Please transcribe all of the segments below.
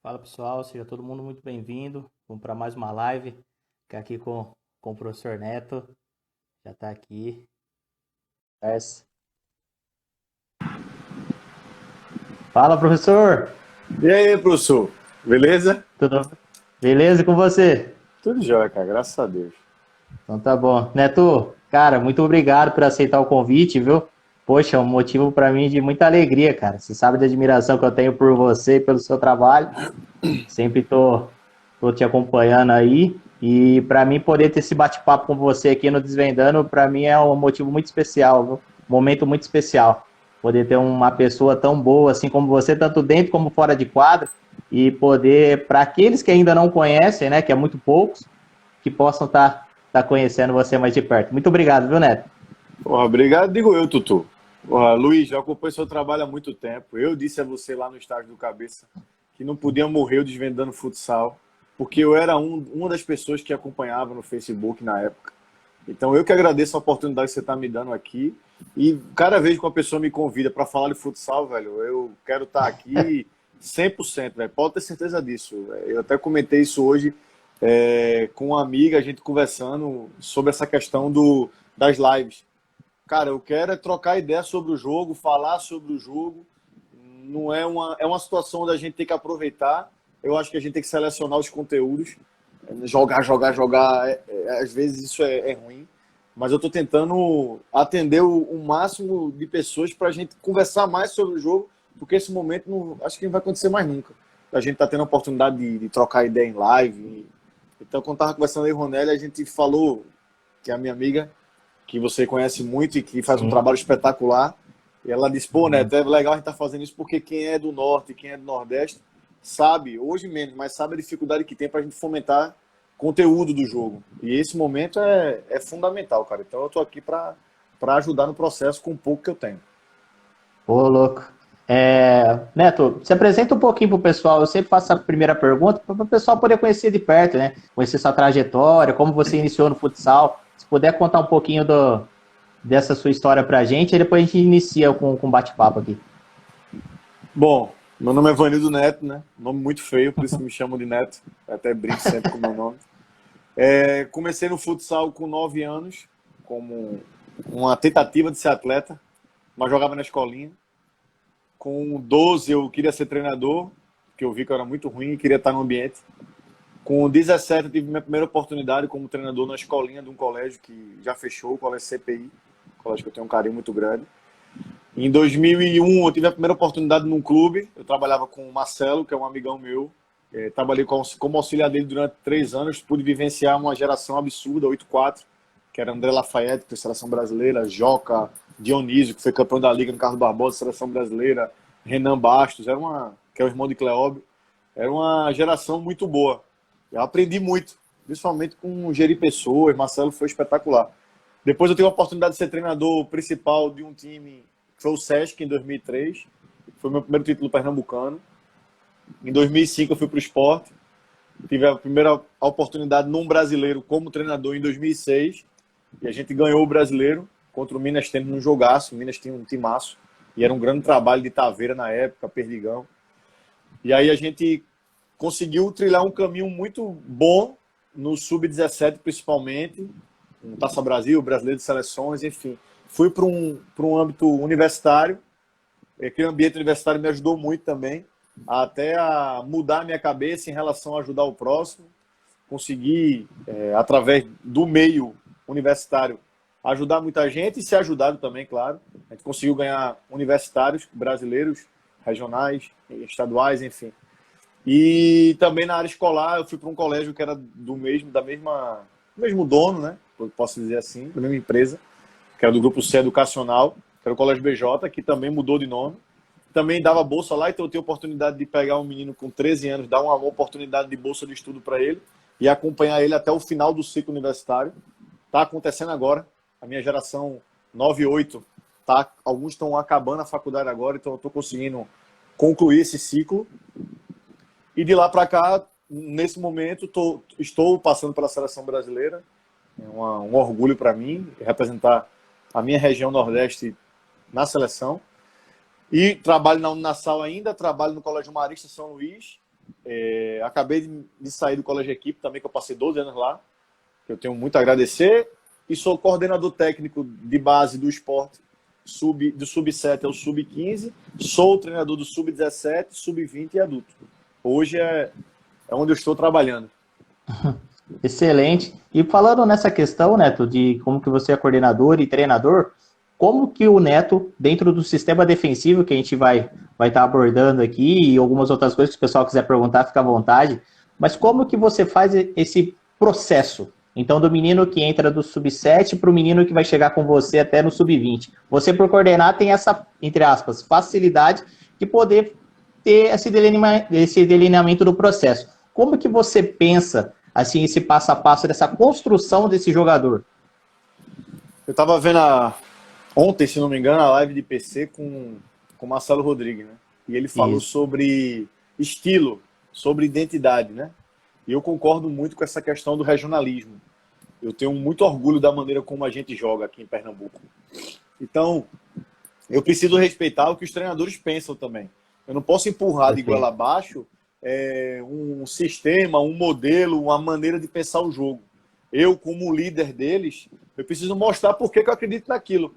Fala pessoal, seja todo mundo muito bem-vindo. Vamos para mais uma live. Ficar aqui com o professor Neto. Já está aqui. Fala, professor! E aí, professor? Beleza? Tudo beleza com você? Tudo jóia, cara, graças a Deus. Então tá bom. Neto, cara, muito obrigado por aceitar o convite, viu? Poxa, é um motivo para mim de muita alegria, cara. Você sabe da admiração que eu tenho por você e pelo seu trabalho. Sempre tô te acompanhando aí. E para mim poder ter esse bate-papo com você aqui no Desvendando, para mim é um motivo muito especial, viu? Um momento muito especial. Poder ter uma pessoa tão boa assim como você, tanto dentro como fora de quadro, e poder, para aqueles que ainda não conhecem, né, que é muito poucos, que possam tá conhecendo você mais de perto. Muito obrigado, viu, Neto? Porra, obrigado, digo eu, Tutu. Porra, Luiz, já acompanho seu trabalho há muito tempo. Eu disse a você lá no estágio do Cabeça que não podia morrer eu desvendando futsal, porque eu era uma das pessoas que acompanhava no Facebook na época. Então eu que agradeço a oportunidade que você está me dando aqui. E cada vez que uma pessoa me convida para falar de futsal, velho, eu quero estar aqui 100%, velho. Pode ter certeza disso. Eu até comentei isso hoje com uma amiga, a gente conversando sobre essa questão das lives. Cara, eu quero é trocar ideia sobre o jogo, falar sobre o jogo. Não é uma situação onde a gente tem que aproveitar. Eu acho que a gente tem que selecionar os conteúdos. Jogar. Às vezes isso é ruim. Mas eu estou tentando atender o máximo de pessoas para a gente conversar mais sobre o jogo, porque esse momento acho que não vai acontecer mais nunca. A gente está tendo a oportunidade de trocar ideia em live. Então, quando estava conversando aí, Ronelli, a gente falou que é a minha amiga, que você conhece muito e que faz um Sim. trabalho espetacular. E ela disse, pô, Uhum. Neto, é legal a gente estar fazendo isso porque quem é do Norte, quem é do Nordeste, sabe, hoje menos, mas sabe a dificuldade que tem para a gente fomentar conteúdo do jogo. E esse momento é fundamental, cara. Então eu estou aqui para ajudar no processo com o pouco que eu tenho. Ô, louco. Neto, se apresenta um pouquinho pro pessoal. Eu sempre faço a primeira pergunta para o pessoal poder conhecer de perto, né? Conhecer sua trajetória, como você iniciou no futsal. Se puder contar um pouquinho dessa sua história pra gente, e depois a gente inicia com um bate-papo aqui. Bom, meu nome é Vanildo Neto, né? Nome muito feio, por isso que me chamam de Neto. Eu até brinco sempre com o meu nome. Comecei no futsal com 9 anos, como uma tentativa de ser atleta, mas jogava na escolinha. Com 12 eu queria ser treinador, porque eu vi que eu era muito ruim e queria estar no ambiente. Com 17 eu tive minha primeira oportunidade como treinador na escolinha de um colégio que já fechou, o colégio CPI, um colégio que eu tenho um carinho muito grande. Em 2001 eu tive a primeira oportunidade num clube, eu trabalhava com o Marcelo, que é um amigão meu. Trabalhei como auxiliar dele durante 3 anos, pude vivenciar uma geração absurda, 8-4, que era André Lafayette, que foi seleção brasileira, Joca, Dionísio, que foi campeão da Liga no Carlos Barbosa, seleção brasileira, Renan Bastos, que é o irmão de Cleóbio. Era uma geração muito boa. Eu aprendi muito, principalmente com gerir pessoas, Marcelo foi espetacular. Depois eu tive a oportunidade de ser treinador principal de um time que foi o Sesc em 2003, foi meu primeiro título pernambucano. Em 2005 eu fui para o Sport, tive a primeira oportunidade num brasileiro como treinador em 2006 e a gente ganhou o brasileiro contra o Minas tendo num jogaço. O Minas tinha um timaço e era um grande trabalho de Taveira na época, Perdigão. E aí a gente conseguiu trilhar um caminho muito bom no Sub-17 principalmente, no Taça Brasil, Brasileiro de Seleções, enfim. Fui para um âmbito universitário, aquele ambiente universitário me ajudou muito também, até a mudar a minha cabeça em relação a ajudar o próximo, conseguir, através do meio universitário, ajudar muita gente e ser ajudado também, claro. A gente conseguiu ganhar universitários brasileiros, regionais, estaduais, enfim. E também na área escolar, eu fui para um colégio que era do mesmo dono, né? Posso dizer assim, da mesma empresa, que era do grupo C Educacional, que era o Colégio BJ, que também mudou de nome. Também dava bolsa lá, então eu tive a oportunidade de pegar um menino com 13 anos, dar uma oportunidade de bolsa de estudo para ele e acompanhar ele até o final do ciclo universitário. Está acontecendo agora. A minha geração 9 e 8, alguns estão acabando a faculdade agora, então eu estou conseguindo concluir esse ciclo. E de lá para cá, nesse momento, estou passando pela seleção brasileira. É um orgulho para mim representar a minha região Nordeste na seleção. E trabalho na Uninasal ainda, trabalho no Colégio Marista São Luís Acabei de sair do colégio equipe também, que eu passei 12 anos lá, que eu tenho muito a agradecer, e sou coordenador técnico de base do esporte, do sub-7 ao sub-15, sou treinador do sub-17, sub-20 e adulto. Hoje é onde eu estou trabalhando. Excelente. E falando nessa questão, Neto, de como que você é coordenador e treinador, como que o Neto, dentro do sistema defensivo que a gente vai estar abordando aqui e algumas outras coisas que o pessoal quiser perguntar, fica à vontade, mas como que você faz esse processo? Então, do menino que entra do sub-7 para o menino que vai chegar com você até no sub-20. Você, por coordenar, tem essa, entre aspas, facilidade de poder ter esse delineamento do processo. Como que você pensa, assim, esse passo a passo dessa construção desse jogador? Eu estava vendo ontem, se não me engano, a live de PC com o Marcelo Rodrigues, né? E ele falou sobre estilo, sobre identidade, né? E eu concordo muito com essa questão do regionalismo. Eu tenho muito orgulho da maneira como a gente joga aqui em Pernambuco. Então, eu preciso respeitar o que os treinadores pensam também. Eu não posso empurrar de goela abaixo um sistema, um modelo, uma maneira de pensar o jogo. Eu, como líder deles, eu preciso mostrar por que eu acredito naquilo.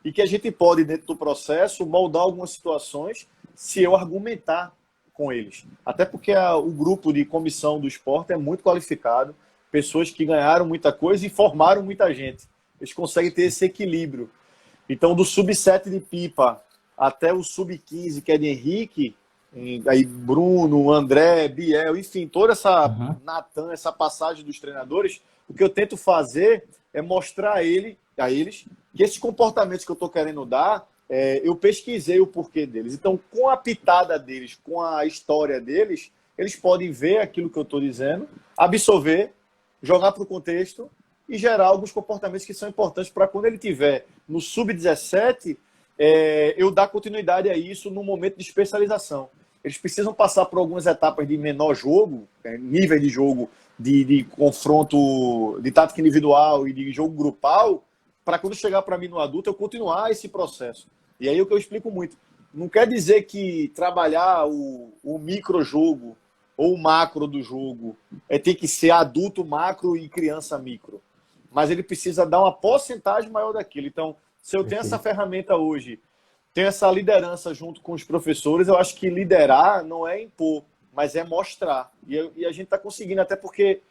E que a gente pode, dentro do processo, moldar algumas situações se eu argumentar com eles. Até porque o grupo de comissão do esporte é muito qualificado, pessoas que ganharam muita coisa e formaram muita gente. Eles conseguem ter esse equilíbrio. Então, do sub-7 de Pipa até o sub-15, que é de Henrique, aí Bruno, André, Biel, enfim, toda essa Natan, essa passagem dos treinadores, o que eu tento fazer é mostrar a eles que esses comportamentos que eu estou querendo dar, eu pesquisei o porquê deles. Então, com a pitada deles, com a história deles, eles podem ver aquilo que eu estou dizendo, absorver, jogar para o contexto e gerar alguns comportamentos que são importantes para quando ele estiver no sub-17, eu dar continuidade a isso no momento de especialização. Eles precisam passar por algumas etapas de menor jogo, nível de jogo, de confronto, de tática individual e de jogo grupal, para quando chegar para mim no adulto, eu continuar esse processo. E aí é o que eu explico muito. Não quer dizer que trabalhar o micro-jogo ou o macro do jogo tem que ser adulto macro e criança micro. Mas ele precisa dar uma porcentagem maior daquilo. Então, se eu tenho essa ferramenta hoje, tenho essa liderança junto com os professores, eu acho que liderar não é impor, mas é mostrar. E a gente está conseguindo, até porque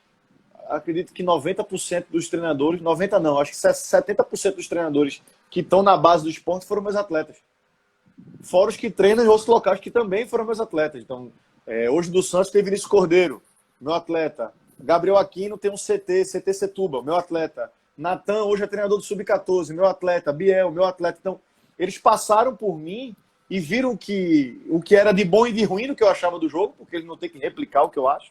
acredito que 90% dos treinadores, 90% não, acho que 70% dos treinadores que estão na base do esporte foram meus atletas. Fora os que treinam em outros locais que também foram meus atletas. Então, hoje do Santos tem Vinícius Cordeiro, meu atleta. Gabriel Aquino tem um CT Setúbal, meu atleta. Natan hoje é treinador do Sub-14, meu atleta. Biel, meu atleta. Então, eles passaram por mim e viram que o que era de bom e de ruim no que eu achava do jogo, porque eles não têm que replicar o que eu acho.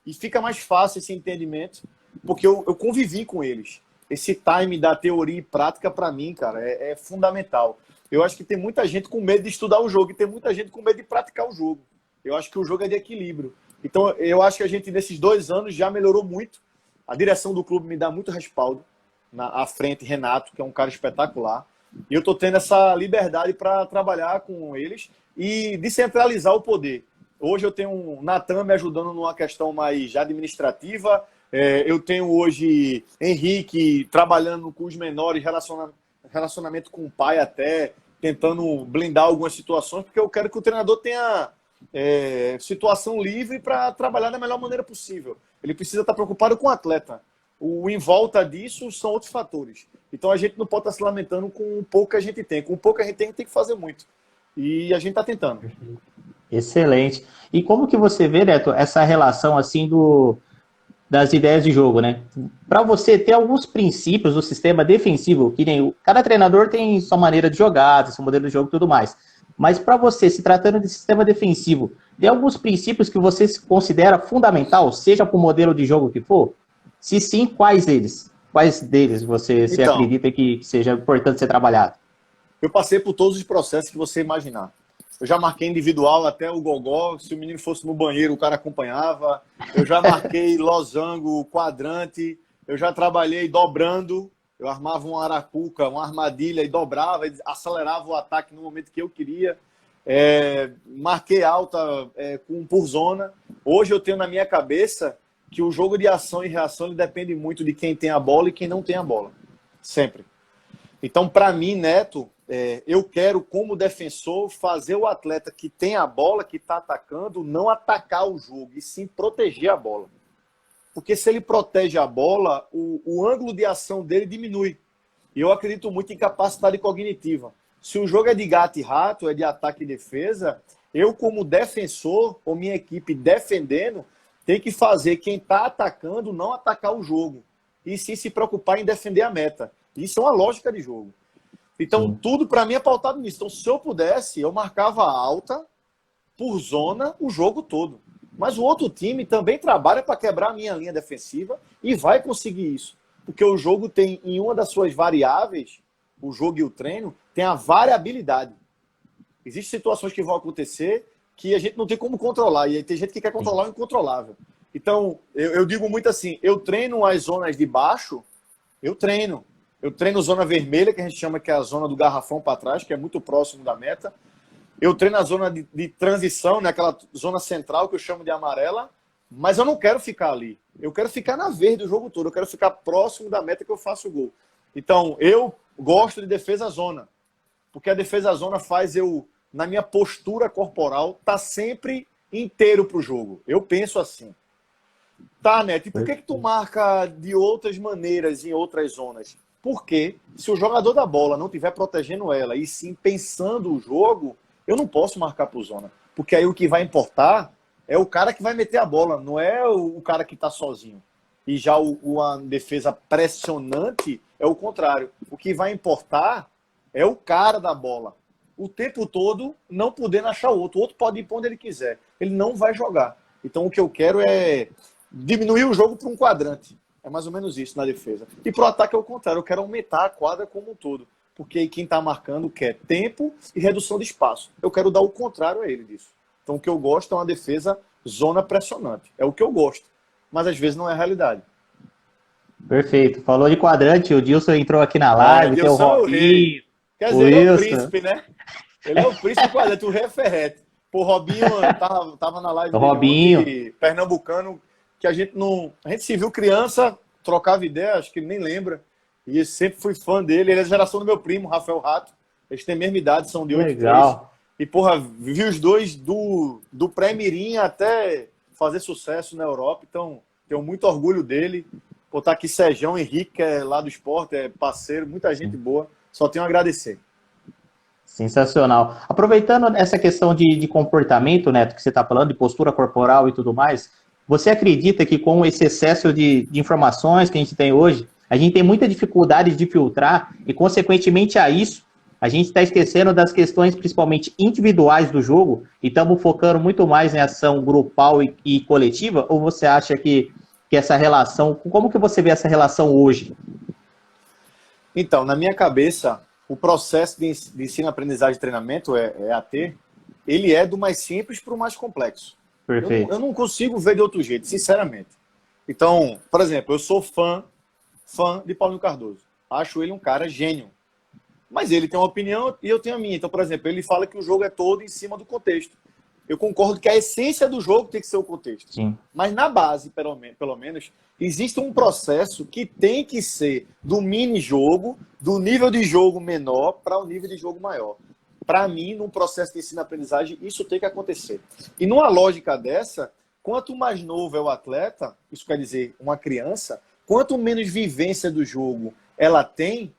E fica mais fácil esse entendimento, porque eu convivi com eles. Esse time da teoria e prática, para mim, cara, é fundamental. Eu acho que tem muita gente com medo de estudar o jogo e tem muita gente com medo de praticar o jogo. Eu acho que o jogo é de equilíbrio. Então, eu acho que a gente, nesses 2 anos, já melhorou muito. A direção do clube me dá muito respaldo. À frente, Renato, que é um cara espetacular. E eu estou tendo essa liberdade para trabalhar com eles e descentralizar o poder. Hoje eu tenho um Natan me ajudando numa questão mais administrativa. Eu tenho hoje Henrique trabalhando com os menores, relacionamento com o pai até, tentando blindar algumas situações, porque eu quero que o treinador tenha situação livre para trabalhar da melhor maneira possível. Ele precisa estar preocupado com o atleta. Em volta disso são outros fatores. Então a gente não pode estar se lamentando com o pouco que a gente tem. Com o pouco que a gente tem que fazer muito. E a gente está tentando. Excelente. E como que você vê, Neto, essa relação assim das ideias de jogo, né? Para você ter alguns princípios do sistema defensivo, que nem cada treinador tem sua maneira de jogar, seu modelo de jogo e tudo mais. Mas para você, se tratando de sistema defensivo, tem alguns princípios que você considera fundamental, seja para o modelo de jogo que for? Se sim, quais deles? Quais deles você acredita que seja importante ser trabalhado? Eu passei por todos os processos que você imaginar. Eu já marquei individual até o gogó. Se o menino fosse no banheiro, o cara acompanhava. Eu já marquei losango, quadrante. Eu já trabalhei dobrando. Eu armava uma arapuca, uma armadilha e dobrava, e acelerava o ataque no momento que eu queria. Marquei alta por zona. Hoje eu tenho na minha cabeça que o jogo de ação e reação ele depende muito de quem tem a bola e quem não tem a bola. Sempre. Então, para mim, Neto, eu quero, como defensor, fazer o atleta que tem a bola, que está atacando, não atacar o jogo, e sim proteger a bola. Porque se ele protege a bola, o ângulo de ação dele diminui. E eu acredito muito em capacidade cognitiva. Se o jogo é de gato e rato, é de ataque e defesa, eu, como defensor, ou minha equipe defendendo, tem que fazer quem está atacando não atacar o jogo, e sim se preocupar em defender a meta. Isso é uma lógica de jogo. Então, tudo para mim é pautado nisso. Então, se eu pudesse, eu marcava alta por zona o jogo todo. Mas o outro time também trabalha para quebrar a minha linha defensiva e vai conseguir isso. Porque o jogo tem, em uma das suas variáveis, o jogo e o treino, tem a variabilidade. Existem situações que vão acontecer que a gente não tem como controlar. E aí tem gente que quer controlar o incontrolável. Então, eu digo muito assim, eu treino as zonas de baixo, eu treino zona vermelha, que a gente chama que é a zona do garrafão para trás, que é muito próximo da meta. Eu treino a zona de transição, né, aquela zona central que eu chamo de amarela, mas eu não quero ficar ali. Eu quero ficar na verde o jogo todo, eu quero ficar próximo da meta que eu faço o gol. Então, eu gosto de defesa zona, porque a defesa zona faz eu, na minha postura corporal, tá sempre inteiro pro jogo. Eu penso assim. Tá, Neto, e por que tu marca de outras maneiras em outras zonas? Porque se o jogador da bola não estiver protegendo ela e sim pensando o jogo, eu não posso marcar por zona. Porque aí o que vai importar é o cara que vai meter a bola, não é o cara que está sozinho. E já a defesa pressionante é o contrário. O que vai importar é o cara da bola. O tempo todo não podendo achar o outro. O outro pode ir para onde ele quiser. Ele não vai jogar. Então o que eu quero é diminuir o jogo para um quadrante. É mais ou menos isso na defesa. E pro ataque é o contrário. Eu quero aumentar a quadra como um todo. Porque quem está marcando quer tempo e redução de espaço. Eu quero dar o contrário a ele disso. Então o que eu gosto é uma defesa zona pressionante. É o que eu gosto. Mas às vezes não é a realidade. Perfeito. Falou de quadrante, o Dilson entrou aqui na live, tem o Robinho. Quer dizer, ele é o príncipe, né? Ele é o príncipe do quadrante, o referente. Pô, Robinho tava na live o Robinho. Ontem, pernambucano, que a gente não... A gente se viu criança, trocava ideia, acho que ele nem lembra. E eu sempre fui fã dele. Ele é da geração do meu primo, Rafael Rato. Eles têm a mesma idade, são de 8 Legal. E, porra, vi os dois do pré-mirim até fazer sucesso na Europa. Então, tenho muito orgulho dele. Pô, tá aqui Sejão Henrique, que é lá do esporte, é parceiro, muita gente boa. Só tenho a agradecer. Sensacional. Aproveitando essa questão de comportamento, Neto, que você está falando, de postura corporal e tudo mais, você acredita que com esse excesso de informações que a gente tem hoje, a gente tem muita dificuldade de filtrar e, consequentemente a isso, a gente está esquecendo das questões principalmente individuais do jogo e estamos focando muito mais em ação grupal e coletiva? Ou você acha que essa relação, como que você vê essa relação hoje? Então, na minha cabeça, o processo de ensino, aprendizagem e treinamento, EAT, ele é do mais simples para o mais complexo. Perfeito. Eu não consigo ver de outro jeito, sinceramente. Então, por exemplo, eu sou fã de Paulinho Cardoso. Acho ele um cara gênio. Mas ele tem uma opinião e eu tenho a minha. Então, por exemplo, ele fala que o jogo é todo em cima do contexto. Eu concordo que a essência do jogo tem que ser o contexto. Sim. Mas na base, pelo menos, existe um processo que tem que ser do mini-jogo, do nível de jogo menor para o nível de jogo maior. Para mim, num processo de ensino-aprendizagem, isso tem que acontecer. E numa lógica dessa, quanto mais novo é o atleta, isso quer dizer uma criança, quanto menos vivência do jogo ela tem,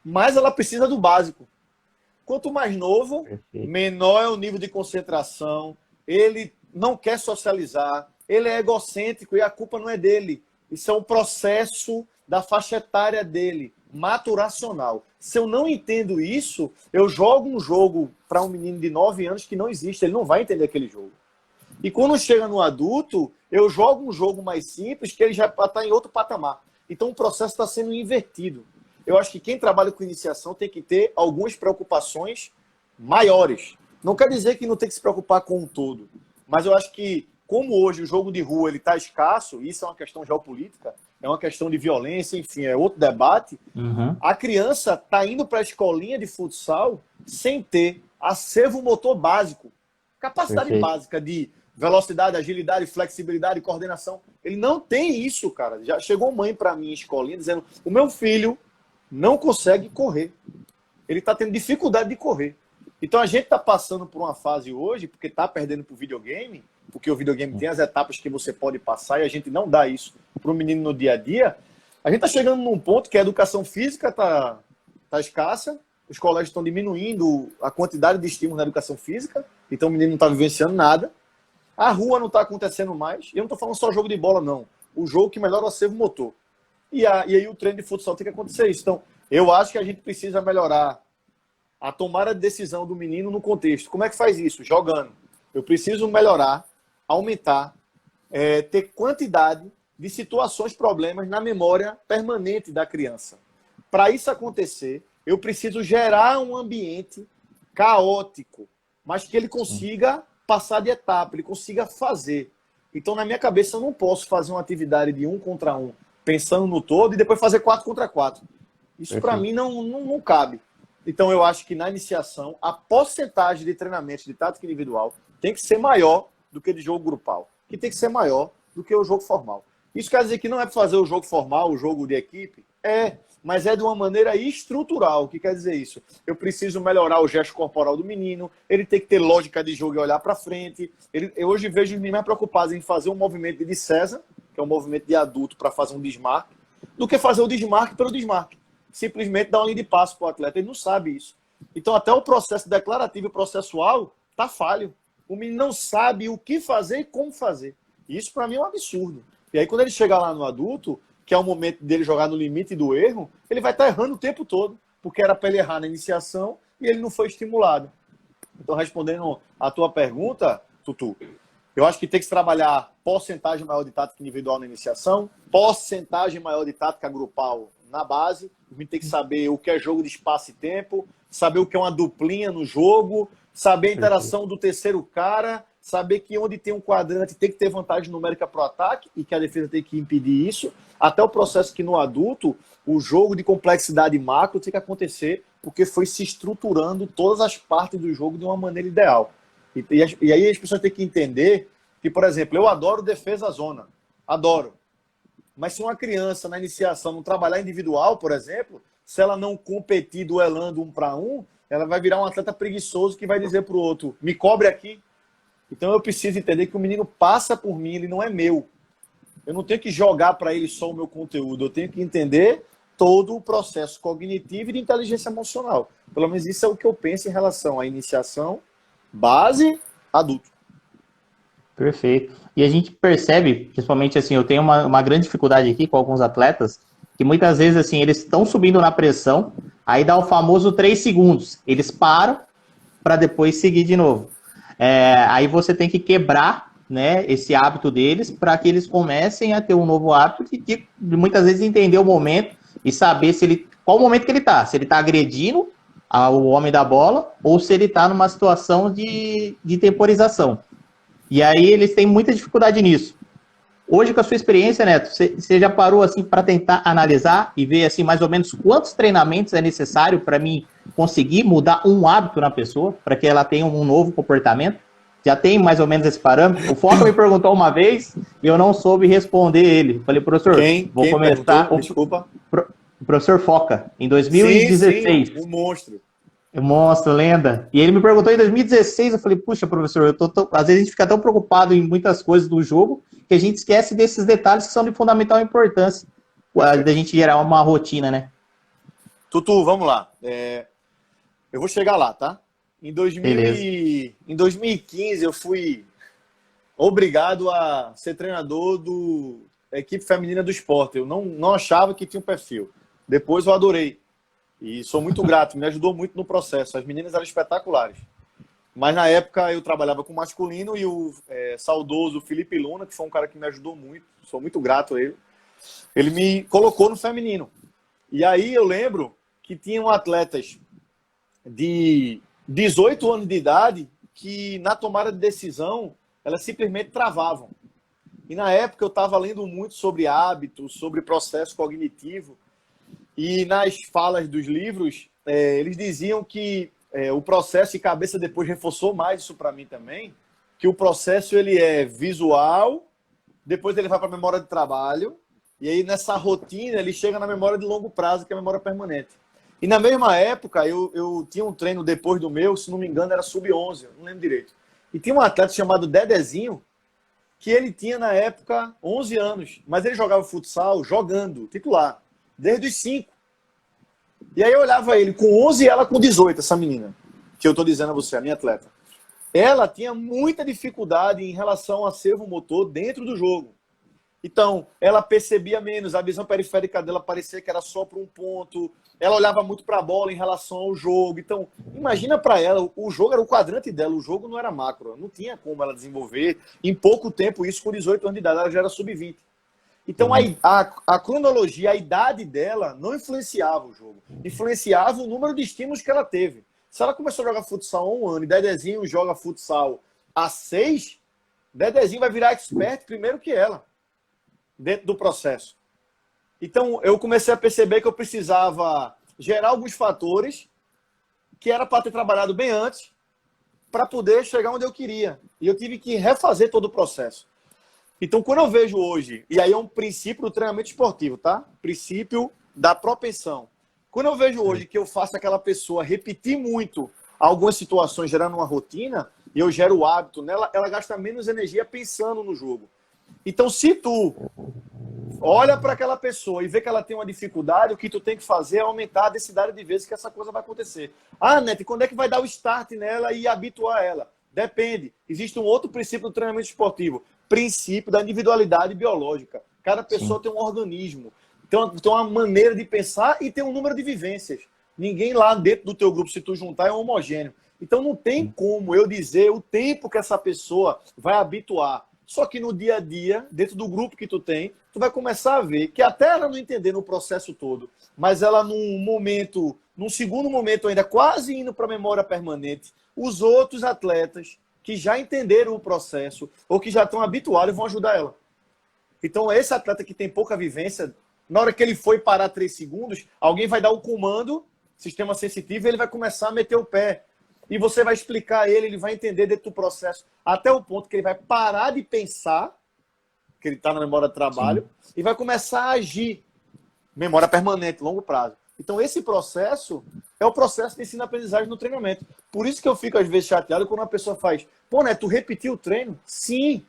mais ela precisa do básico. Quanto mais novo, menor é o nível de concentração, ele não quer socializar, ele é egocêntrico e a culpa não é dele. Isso é um processo da faixa etária dele, maturacional. Se eu não entendo isso, eu jogo um jogo para um menino de 9 anos que não existe, ele não vai entender aquele jogo. E quando chega no adulto, eu jogo um jogo mais simples que ele já está em outro patamar. Então o processo está sendo invertido. Eu acho que quem trabalha com iniciação tem que ter algumas preocupações maiores. Não quer dizer que não tem que se preocupar com o todo. Mas eu acho que, como hoje o jogo de rua está escasso, isso é uma questão geopolítica, é uma questão de violência, enfim, é outro debate. A criança está indo para a escolinha de futsal sem ter acervo motor básico, capacidade Perfeito. básica de velocidade, agilidade, flexibilidade, coordenação. Ele não tem isso, cara. Já chegou mãe para mim em escolinha dizendo: o meu filho não consegue correr. Ele está tendo dificuldade de correr. Então a gente está passando por uma fase hoje, porque está perdendo para o videogame, porque o videogame tem as etapas que você pode passar e a gente não dá isso para o menino no dia a dia. A gente está chegando num ponto que a educação física está escassa, os colégios estão diminuindo a quantidade de estímulos na educação física, então o menino não está vivenciando nada. A rua não está acontecendo mais. E eu não estou falando só jogo de bola, não. O jogo que melhora o acervo motor. E aí o treino de futsal tem que acontecer isso. Então, eu acho que a gente precisa melhorar a tomada de decisão do menino no contexto. Como é que faz isso? Jogando. Eu preciso melhorar, aumentar, ter quantidade de situações, problemas na memória permanente da criança. Para isso acontecer, eu preciso gerar um ambiente caótico, mas que ele consiga passar de etapa, ele consiga fazer. Então, na minha cabeça, eu não posso fazer uma atividade de 1 contra 1, pensando no todo, e depois fazer 4 contra 4. Isso, para mim, não cabe. Então, eu acho que na iniciação, a porcentagem de treinamentos de tática individual tem que ser maior do que de jogo grupal, que tem que ser maior do que o jogo formal. Isso quer dizer que não é para fazer o jogo formal, o jogo de equipe? Mas é de uma maneira estrutural. O que quer dizer isso? Eu preciso melhorar o gesto corporal do menino, ele tem que ter lógica de jogo e olhar para frente. Eu hoje vejo os meninos mais preocupados em fazer um movimento de César, que é um movimento de adulto para fazer um desmarque, do que fazer o desmarque pelo desmarque. Simplesmente dar uma linha de passo para o atleta. Ele não sabe isso. Então, até o processo declarativo e processual está falho. O menino não sabe o que fazer e como fazer. Isso, para mim, é um absurdo. E aí, quando ele chegar lá no adulto, que é o momento dele jogar no limite do erro, ele vai estar errando o tempo todo, porque era para ele errar na iniciação e ele não foi estimulado. Então, respondendo a tua pergunta, Tutu, eu acho que tem que se trabalhar porcentagem maior de tática individual na iniciação, porcentagem maior de tática grupal na base. A gente tem que saber o que é jogo de espaço e tempo, saber o que é uma duplinha no jogo, saber a interação do terceiro cara, saber que onde tem um quadrante tem que ter vantagem numérica para o ataque e que a defesa tem que impedir isso. Até o processo que no adulto, o jogo de complexidade macro tem que acontecer porque foi se estruturando todas as partes do jogo de uma maneira ideal. E aí as pessoas têm que entender que, por exemplo, eu adoro defesa zona. Adoro. Mas se uma criança na iniciação não trabalhar individual, por exemplo, se ela não competir duelando 1 para 1, ela vai virar um atleta preguiçoso que vai dizer para o outro, me cobre aqui. Então eu preciso entender que o menino passa por mim, ele não é meu. Eu não tenho que jogar para ele só o meu conteúdo, eu tenho que entender todo o processo cognitivo e de inteligência emocional. Pelo menos isso é o que eu penso em relação à iniciação, base, adulto. Perfeito. E a gente percebe, principalmente assim, eu tenho uma grande dificuldade aqui com alguns atletas, que muitas vezes assim, eles estão subindo na pressão, aí dá o famoso 3 segundos. Eles param para depois seguir de novo. Aí você tem que quebrar, né, esse hábito deles para que eles comecem a ter um novo hábito de muitas vezes entender o momento e saber qual o momento que ele está. Se ele está agredindo o homem da bola ou se ele está numa situação de temporização. E aí eles têm muita dificuldade nisso. Hoje, com a sua experiência, Neto, você já parou assim para tentar analisar e ver assim mais ou menos quantos treinamentos é necessário para mim conseguir mudar um hábito na pessoa, para que ela tenha um novo comportamento? Já tem mais ou menos esse parâmetro? O Foca me perguntou uma vez e eu não soube responder ele. Falei, professor, vou começar. Desculpa. O professor Foca, em 2016. Sim, um monstro. Monstro, lenda. E ele me perguntou em 2016, eu falei, puxa, professor, às vezes a gente fica tão preocupado em muitas coisas do jogo que a gente esquece desses detalhes que são de fundamental importância da gente gerar uma rotina, né? Tutu, vamos lá. Eu vou chegar lá, tá? Em 2015 eu fui obrigado a ser treinador da equipe feminina do esporte. Eu não achava que tinha um perfil. Depois eu adorei. E sou muito grato, me ajudou muito no processo. As meninas eram espetaculares. Mas na época eu trabalhava com masculino e o saudoso Felipe Luna, que foi um cara que me ajudou muito, sou muito grato a ele, ele me colocou no feminino. E aí eu lembro que tinham atletas de 18 anos de idade que na tomada de decisão elas simplesmente travavam. E na época eu estava lendo muito sobre hábitos, sobre processo cognitivo. E nas falas dos livros, eles diziam que o processo e cabeça depois reforçou mais isso para mim também, que o processo ele é visual, depois ele vai para a memória de trabalho, e aí nessa rotina ele chega na memória de longo prazo, que é a memória permanente. E na mesma época, eu tinha um treino depois do meu, se não me engano era sub-11, não lembro direito. E tinha um atleta chamado Dedezinho, que ele tinha na época 11 anos, mas ele jogava futsal jogando, titular, desde os 5. E aí eu olhava ele com 11 e ela com 18, essa menina, que eu estou dizendo a você, a minha atleta. Ela tinha muita dificuldade em relação ao acervo motor dentro do jogo. Então, ela percebia menos, a visão periférica dela parecia que era só para um ponto, ela olhava muito para a bola em relação ao jogo. Então, imagina para ela, o jogo era o quadrante dela, o jogo não era macro, não tinha como ela desenvolver em pouco tempo isso com 18 anos de idade, ela já era sub-20. Então, a cronologia, a idade dela não influenciava o jogo, influenciava o número de estímulos que ela teve. Se ela começou a jogar futsal há 1 ano e Dedezinho joga futsal há 6, Dedezinho vai virar expert primeiro que ela, dentro do processo. Então, eu comecei a perceber que eu precisava gerar alguns fatores que era para ter trabalhado bem antes para poder chegar onde eu queria. E eu tive que refazer todo o processo. Então, quando eu vejo hoje, e aí é um princípio do treinamento esportivo, tá? Princípio da propensão. Quando eu vejo hoje que eu faço aquela pessoa repetir muito algumas situações gerando uma rotina, e eu gero o hábito nela, ela gasta menos energia pensando no jogo. Então, se tu olha para aquela pessoa e vê que ela tem uma dificuldade, o que tu tem que fazer é aumentar a densidade de vezes que essa coisa vai acontecer. Ah, Neto, quando é que vai dar o start nela e habituar ela? Depende. Existe um outro princípio do treinamento esportivo. Princípio da individualidade biológica. Cada pessoa tem um organismo, tem uma maneira de pensar e tem um número de vivências. Ninguém lá dentro do teu grupo, se tu juntar, é homogêneo. Então não tem como eu dizer o tempo que essa pessoa vai habituar. Só que no dia a dia, dentro do grupo que tu tem, tu vai começar a ver que até ela não entender no processo todo, mas ela num segundo momento ainda quase indo para a memória permanente, os outros atletas que já entenderam o processo ou que já estão habituados vão ajudar ela. Então esse atleta que tem pouca vivência, na hora que ele foi parar 3 segundos, alguém vai dar o comando, sistema sensitivo, e ele vai começar a meter o pé. E você vai explicar a ele, ele vai entender dentro do processo, até o ponto que ele vai parar de pensar, que ele está na memória de trabalho, e vai começar a agir. Memória permanente, longo prazo. Então, esse processo é o processo de ensino-aprendizagem no treinamento. Por isso que eu fico, às vezes, chateado quando uma pessoa faz, pô, né, tu repetiu o treino? Sim.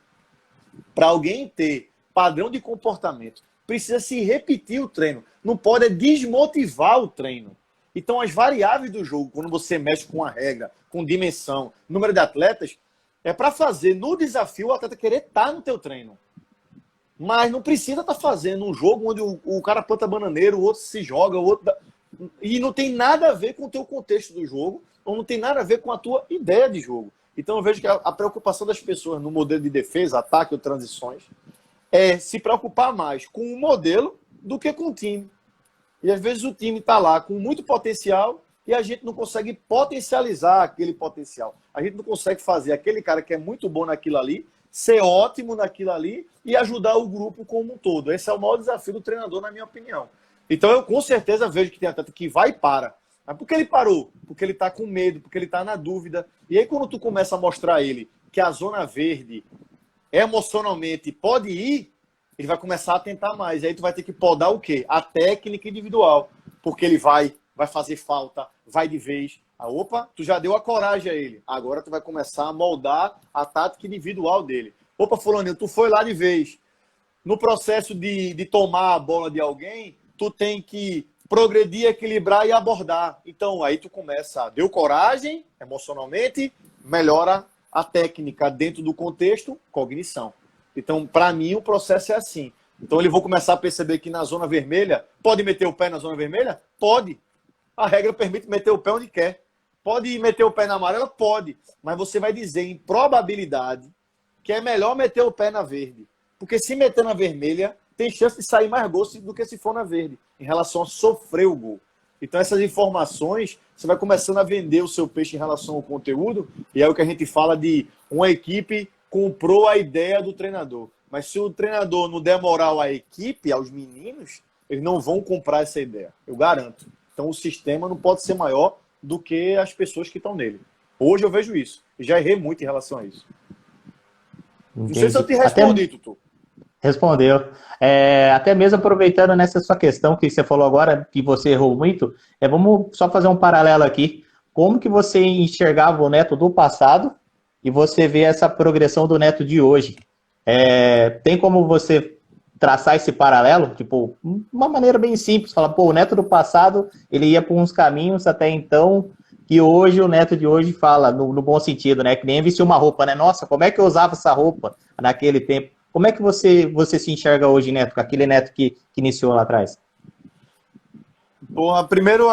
Para alguém ter padrão de comportamento, precisa se repetir o treino. Não pode desmotivar o treino. Então, as variáveis do jogo, quando você mexe com a regra, com dimensão, número de atletas, é para fazer no desafio o atleta querer estar no teu treino. Mas não precisa estar fazendo um jogo onde o cara planta bananeiro, o outro se joga, o outro... E não tem nada a ver com o teu contexto do jogo, ou não tem nada a ver com a tua ideia de jogo. Então, eu vejo que a preocupação das pessoas no modelo de defesa, ataque ou transições, é se preocupar mais com o modelo do que com o time. E às vezes o time está lá com muito potencial e a gente não consegue potencializar aquele potencial. A gente não consegue fazer aquele cara que é muito bom naquilo ali, ser ótimo naquilo ali e ajudar o grupo como um todo. Esse é o maior desafio do treinador, na minha opinião. Então eu com certeza vejo que tem atleta que vai e para. Mas por que ele parou? Porque ele está com medo, porque ele está na dúvida. E aí quando tu começa a mostrar a ele que a zona verde emocionalmente pode ir, ele vai começar a tentar mais. E aí tu vai ter que podar o quê? A técnica individual. Porque ele vai fazer falta, vai de vez. Opa, tu já deu a coragem a ele. Agora tu vai começar a moldar a tática individual dele. Opa, fulaninho, tu foi lá de vez. No processo de tomar a bola de alguém, tu tem que progredir, equilibrar e abordar. Então, aí tu começa, deu coragem, emocionalmente, melhora a técnica dentro do contexto, cognição. Então, para mim, o processo é assim. Então, ele vou começar a perceber que na zona vermelha, pode meter o pé na zona vermelha? Pode. A regra permite meter o pé onde quer. Pode meter o pé na amarela? Pode. Mas você vai dizer em probabilidade que é melhor meter o pé na verde. Porque se meter na vermelha, tem chance de sair mais gol do que se for na verde, em relação a sofrer o gol. Então, essas informações, você vai começando a vender o seu peixe em relação ao conteúdo, e é o que a gente fala de uma equipe comprou a ideia do treinador. Mas se o treinador não der moral à equipe, aos meninos, eles não vão comprar essa ideia. Eu garanto. Então o sistema não pode ser maior do que as pessoas que estão nele. Hoje eu vejo isso. Já errei muito em relação a isso. Entendi. Não sei se eu te respondi, Tutu. Respondeu. Até mesmo aproveitando nessa sua questão que você falou agora, que você errou muito, vamos só fazer um paralelo aqui. Como que você enxergava o Neto do passado e você vê essa progressão do Neto de hoje? Tem como você traçar esse paralelo? Tipo, uma maneira bem simples, falar, pô, o Neto do passado, ele ia por uns caminhos até então, que hoje o Neto de hoje fala, no bom sentido, né? Que nem vestir uma roupa, né? Nossa, como é que eu usava essa roupa naquele tempo? Como é que você se enxerga hoje, Neto, com aquele Neto que iniciou lá atrás? Porra, primeiro,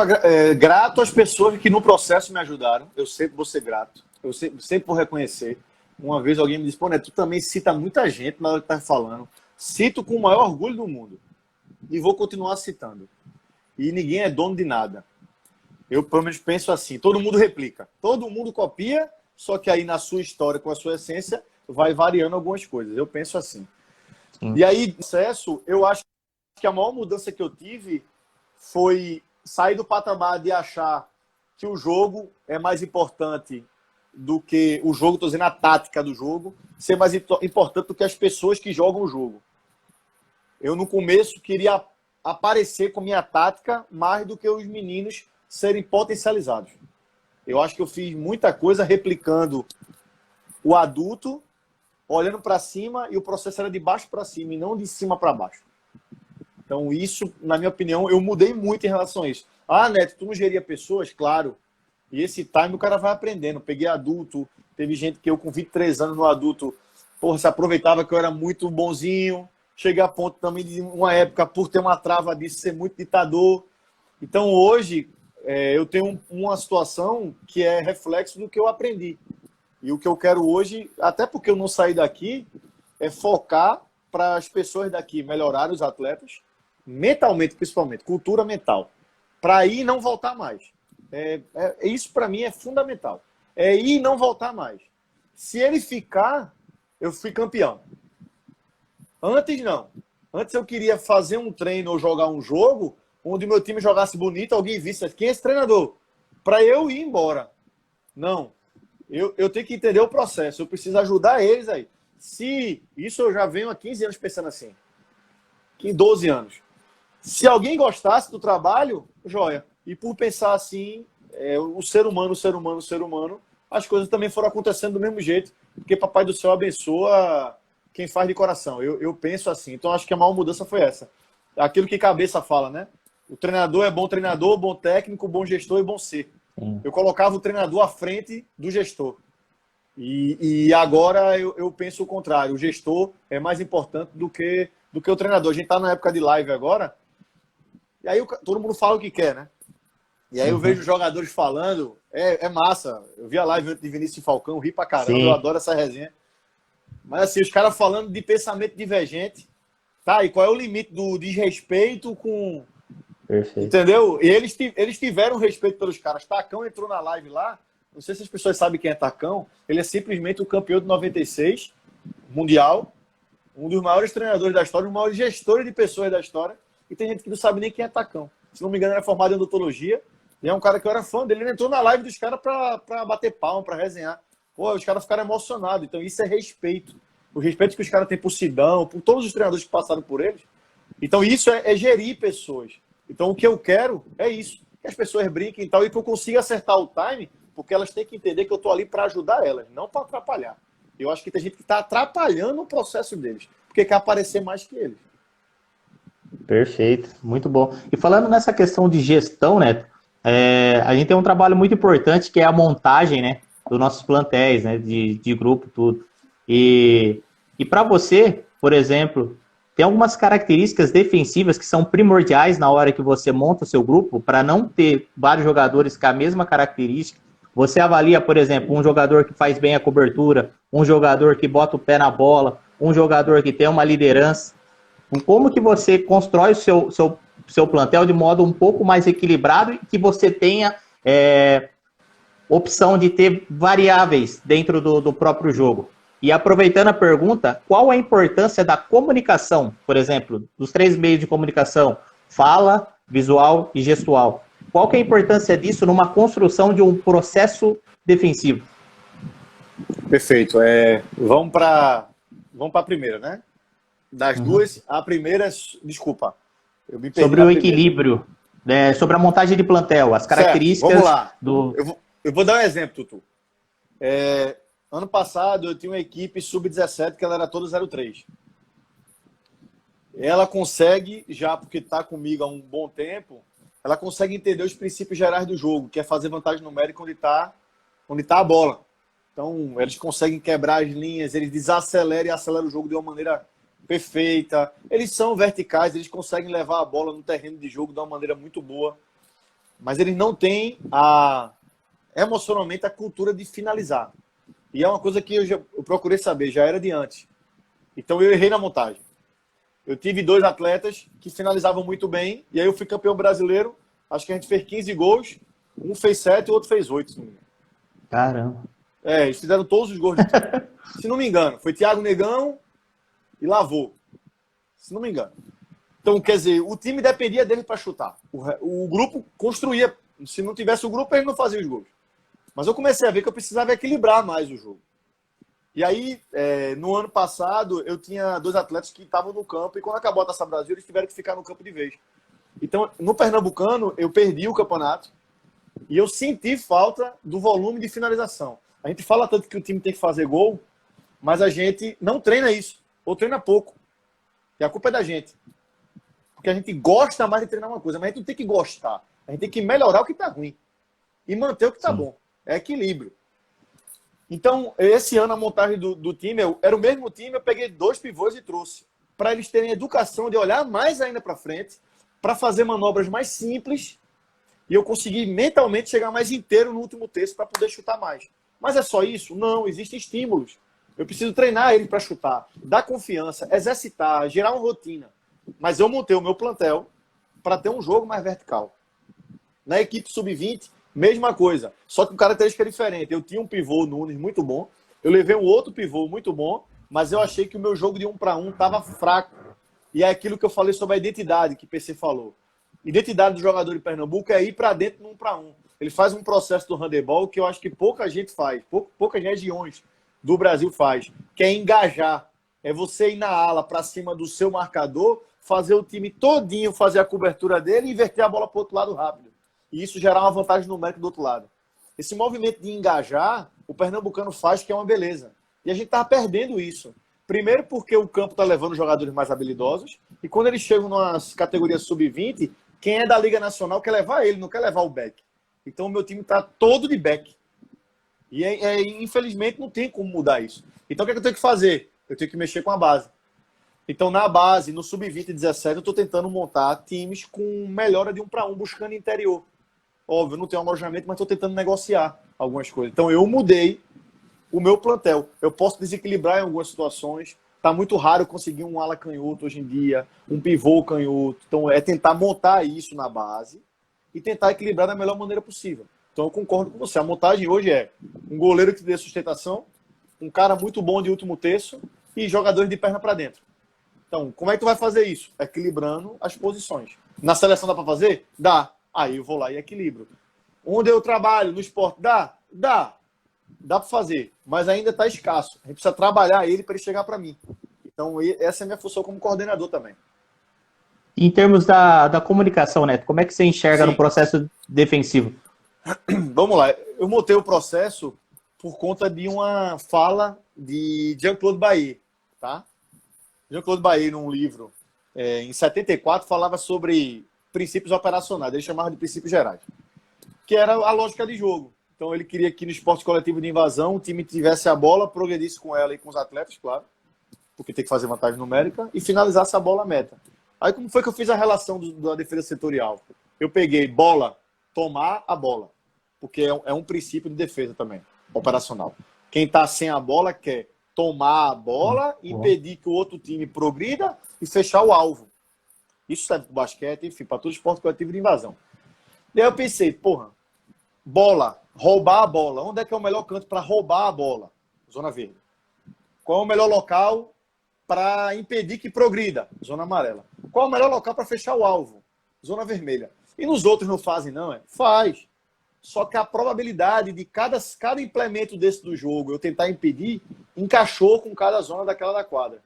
grato às pessoas que no processo me ajudaram. Eu sempre vou ser grato. Eu sempre vou reconhecer. Uma vez alguém me disse, pô, Neto, tu também cita muita gente na hora que tá falando. Cito com o maior orgulho do mundo. E vou continuar citando. E ninguém é dono de nada. Eu, pelo menos, penso assim. Todo mundo replica. Todo mundo copia, só que aí na sua história, com a sua essência, vai variando algumas coisas. Eu penso assim. Sim. E aí, processo, eu acho que a maior mudança que eu tive foi sair do patamar de achar que o jogo é mais importante do que o jogo, estou dizendo a tática do jogo, ser mais importante do que as pessoas que jogam o jogo. Eu, no começo, queria aparecer com minha tática mais do que os meninos serem potencializados. Eu acho que eu fiz muita coisa replicando o adulto, olhando para cima, e o processo era de baixo para cima e não de cima para baixo. Então, isso, na minha opinião, eu mudei muito em relação a isso. Ah, Neto, tu não geria pessoas? Claro. E esse time o cara vai aprendendo. Peguei adulto, teve gente que eu com 23 anos no adulto, porra, se aproveitava que eu era muito bonzinho. Cheguei a ponto também de uma época, por ter uma trava disso, ser muito ditador. Então, hoje, eu tenho uma situação que é reflexo do que eu aprendi. E o que eu quero hoje, até porque eu não saí daqui, é focar para as pessoas daqui melhorarem os atletas, mentalmente principalmente, cultura mental, para ir e não voltar mais. Isso para mim é fundamental. É ir e não voltar mais. Se ele ficar, eu fui campeão. Antes não. Antes eu queria fazer um treino ou jogar um jogo onde meu time jogasse bonito, alguém visse quem é esse treinador, para eu ir embora. Não. Eu tenho que entender o processo. Eu preciso ajudar eles aí. Se isso eu já venho há 15 anos pensando assim. 12 anos. Se alguém gostasse do trabalho, joia. E por pensar assim, o ser humano, as coisas também foram acontecendo do mesmo jeito, porque Papai do Céu abençoa quem faz de coração. Eu penso assim. Então acho que a maior mudança foi essa. Aquilo que cabeça fala, né? O treinador é bom treinador, bom técnico, bom gestor e bom ser. Eu colocava o treinador à frente do gestor. E agora eu penso o contrário. O gestor é mais importante do que o treinador. A gente está na época de live agora. E aí todo mundo fala o que quer, né? E aí eu vejo os jogadores falando. É massa. Eu vi a live antes de Vinícius e Falcão, ri pra caramba. Sim. Eu adoro essa resenha. Mas assim, os caras falando de pensamento divergente. Tá, e qual é o limite do desrespeito com... Perfeito. Entendeu? E eles tiveram respeito pelos caras. Tacão entrou na live lá. Não sei se as pessoas sabem quem é Tacão. Ele é simplesmente o campeão de 96, mundial. Um dos maiores treinadores da história, um dos maiores gestores de pessoas da história. E tem gente que não sabe nem quem é Tacão. Se não me engano, ele é formado em odontologia. E é um cara que eu era fã dele. Ele entrou na live dos caras pra bater palma, pra resenhar. Pô, os caras ficaram emocionados. Então isso é respeito. O respeito que os caras têm por Sidão, por todos os treinadores que passaram por eles. Então isso é gerir pessoas. Então o que eu quero é isso. Que as pessoas brinquem e tal. E que eu consiga acertar o time, porque elas têm que entender que eu tô ali para ajudar elas, não para atrapalhar. Eu acho que tem gente que está atrapalhando o processo deles, porque quer aparecer mais que eles. Perfeito, muito bom. E falando nessa questão de gestão, Neto, a gente tem um trabalho muito importante que é a montagem, né, dos nossos plantéis, né, de grupo, tudo. E para você, por exemplo, tem algumas características defensivas que são primordiais na hora que você monta o seu grupo, para não ter vários jogadores com a mesma característica. Você avalia, por exemplo, um jogador que faz bem a cobertura, um jogador que bota o pé na bola, um jogador que tem uma liderança. Como que você constrói o seu plantel de modo um pouco mais equilibrado e que você tenha opção de ter variáveis dentro do próprio jogo? E aproveitando a pergunta, qual a importância da comunicação, por exemplo, dos 3 meios de comunicação, fala, visual e gestual? Qual que é a importância disso numa construção de um processo defensivo? Perfeito. Vamos para a primeira, né? Das duas, a primeira, desculpa, eu me perdi Sobre na o primeira. equilíbrio, sobre a montagem de plantel, as características. Certo, vamos lá. do. Eu vou dar um exemplo, Tutu. Ano passado eu tinha uma equipe sub-17 que ela era toda 03. Ela consegue, já porque está comigo há um bom tempo, ela consegue entender os princípios gerais do jogo, que é fazer vantagem numérica onde tá a bola. Então, eles conseguem quebrar as linhas, eles desaceleram e aceleram o jogo de uma maneira perfeita. Eles são verticais, eles conseguem levar a bola no terreno de jogo de uma maneira muito boa. Mas eles não têm emocionalmente a cultura de finalizar. E é uma coisa que eu procurei saber, já era de antes. Então, eu errei na montagem. Eu tive 2 atletas que finalizavam muito bem, e aí eu fui campeão brasileiro. Acho que a gente fez 15 gols, um fez 7 e o outro fez 8. Se não me engano. Caramba. Eles fizeram todos os gols de time. Se não me engano, foi Thiago Negão e Lavô. Se não me engano. Então, quer dizer, o time dependia dele para chutar. O grupo construía. Se não tivesse o grupo, ele não fazia os gols. Mas eu comecei a ver que eu precisava equilibrar mais o jogo. E aí, no ano passado, eu tinha 2 atletas que estavam no campo, e quando acabou a Taça Brasil, eles tiveram que ficar no campo de vez. Então, no Pernambucano, eu perdi o campeonato e eu senti falta do volume de finalização. A gente fala tanto que o time tem que fazer gol, mas a gente não treina isso, ou treina pouco. E a culpa é da gente. Porque a gente gosta mais de treinar uma coisa, mas a gente não tem que gostar. A gente tem que melhorar o que está ruim e manter o que está bom. É equilíbrio. Então, esse ano a montagem do time, era o mesmo time, eu peguei 2 pivôs e trouxe. Para eles terem educação de olhar mais ainda para frente, para fazer manobras mais simples, e eu consegui mentalmente chegar mais inteiro no último terço para poder chutar mais. Mas é só isso? Não, existem estímulos. Eu preciso treinar ele para chutar, dar confiança, exercitar, gerar uma rotina. Mas eu montei o meu plantel para ter um jogo mais vertical. Na equipe sub-20, mesma coisa, só que com característica diferente. Eu tinha um pivô Nunes muito bom, eu levei um outro pivô muito bom, mas eu achei que o meu jogo de 1 para 1 estava fraco. E é aquilo que eu falei sobre a identidade que o PC falou. Identidade do jogador de Pernambuco é ir para dentro no 1 para 1. Ele faz um processo do handebol que eu acho que pouca gente faz, poucas regiões do Brasil faz, que é engajar. É você ir na ala para cima do seu marcador, fazer o time todinho fazer a cobertura dele e inverter a bola para o outro lado rápido. E isso gerar uma vantagem numérica do outro lado. Esse movimento de engajar, o pernambucano faz, que é uma beleza. E a gente estava perdendo isso. Primeiro porque o campo está levando jogadores mais habilidosos, e quando eles chegam nas categorias sub-20, quem é da Liga Nacional quer levar ele, não quer levar o back. Então o meu time está todo de back. E infelizmente não tem como mudar isso. Então o que é que eu tenho que fazer? Eu tenho que mexer com a base. Então na base, no sub-20 e 17, eu estou tentando montar times com melhora de 1 para 1, buscando interior. Óbvio, não tenho um alojamento, mas estou tentando negociar algumas coisas. Então eu mudei o meu plantel. Eu posso desequilibrar em algumas situações. Está muito raro conseguir um ala canhoto hoje em dia, um pivô canhoto. Então é tentar montar isso na base e tentar equilibrar da melhor maneira possível. Então eu concordo com você. A montagem hoje é um goleiro que dê sustentação, um cara muito bom de último terço e jogadores de perna para dentro. Então, como é que tu vai fazer isso? Equilibrando as posições. Na seleção dá para fazer? Dá. Aí eu vou lá e equilibro. Onde eu trabalho, no esporte, dá? Dá. Dá para fazer, mas ainda está escasso. A gente precisa trabalhar ele para ele chegar para mim. Então, essa é a minha função como coordenador também. Em termos da comunicação, Neto, como é que você enxerga no processo defensivo? Vamos lá. Eu montei o processo por conta de uma fala de Jean-Claude Bailly. Tá? Jean-Claude Bailly, num livro, em 74, falava sobre princípios operacionais. Ele chamava de princípios gerais, que era a lógica de jogo. Então, ele queria que no esporte coletivo de invasão o time tivesse a bola, progredisse com ela e com os atletas, claro, porque tem que fazer vantagem numérica, e finalizasse a bola à meta. Aí, como foi que eu fiz a relação da defesa setorial? Eu peguei bola, tomar a bola, porque é um princípio de defesa também, operacional. Quem está sem a bola quer tomar a bola, impedir que o outro time progrida e fechar o alvo. Isso serve para o basquete, enfim, para todo esporte coletivo de invasão. E aí eu pensei, bola, roubar a bola. Onde é que é o melhor canto para roubar a bola? Zona verde. Qual é o melhor local para impedir que progrida? Zona amarela. Qual é o melhor local para fechar o alvo? zona vermelha. E nos outros não fazem, não, é? Faz. Só que a probabilidade de cada implemento desse do jogo eu tentar impedir, encaixou com cada zona daquela da quadra.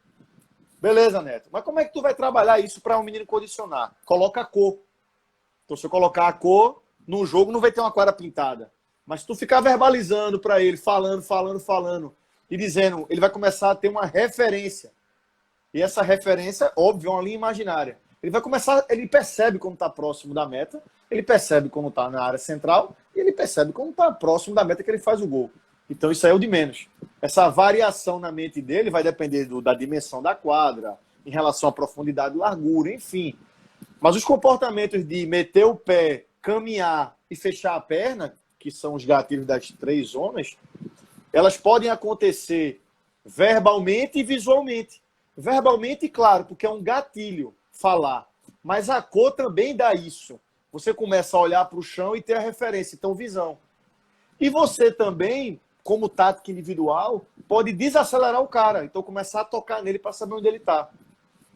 Beleza, Neto. Mas como é que tu vai trabalhar isso para um menino condicionar? Coloca a cor. Então, se eu colocar a cor, no jogo não vai ter uma quadra pintada. Mas se tu ficar verbalizando para ele, falando, e dizendo, ele vai começar a ter uma referência. E essa referência, óbvio, é uma linha imaginária. Ele vai começar, ele percebe quando está próximo da meta, ele percebe quando está na área central, e ele percebe quando está próximo da meta que ele faz o gol. Então isso aí é o de menos. Essa variação na mente dele vai depender da dimensão da quadra, em relação à profundidade, largura, enfim. Mas os comportamentos de meter o pé, caminhar e fechar a perna, que são os gatilhos das 3 zonas, elas podem acontecer verbalmente e visualmente. Verbalmente, claro, porque é um gatilho falar. Mas a cor também dá isso. Você começa a olhar para o chão e ter a referência. Então, visão. E você também, como tática individual, pode desacelerar o cara. Então, começar a tocar nele para saber onde ele está.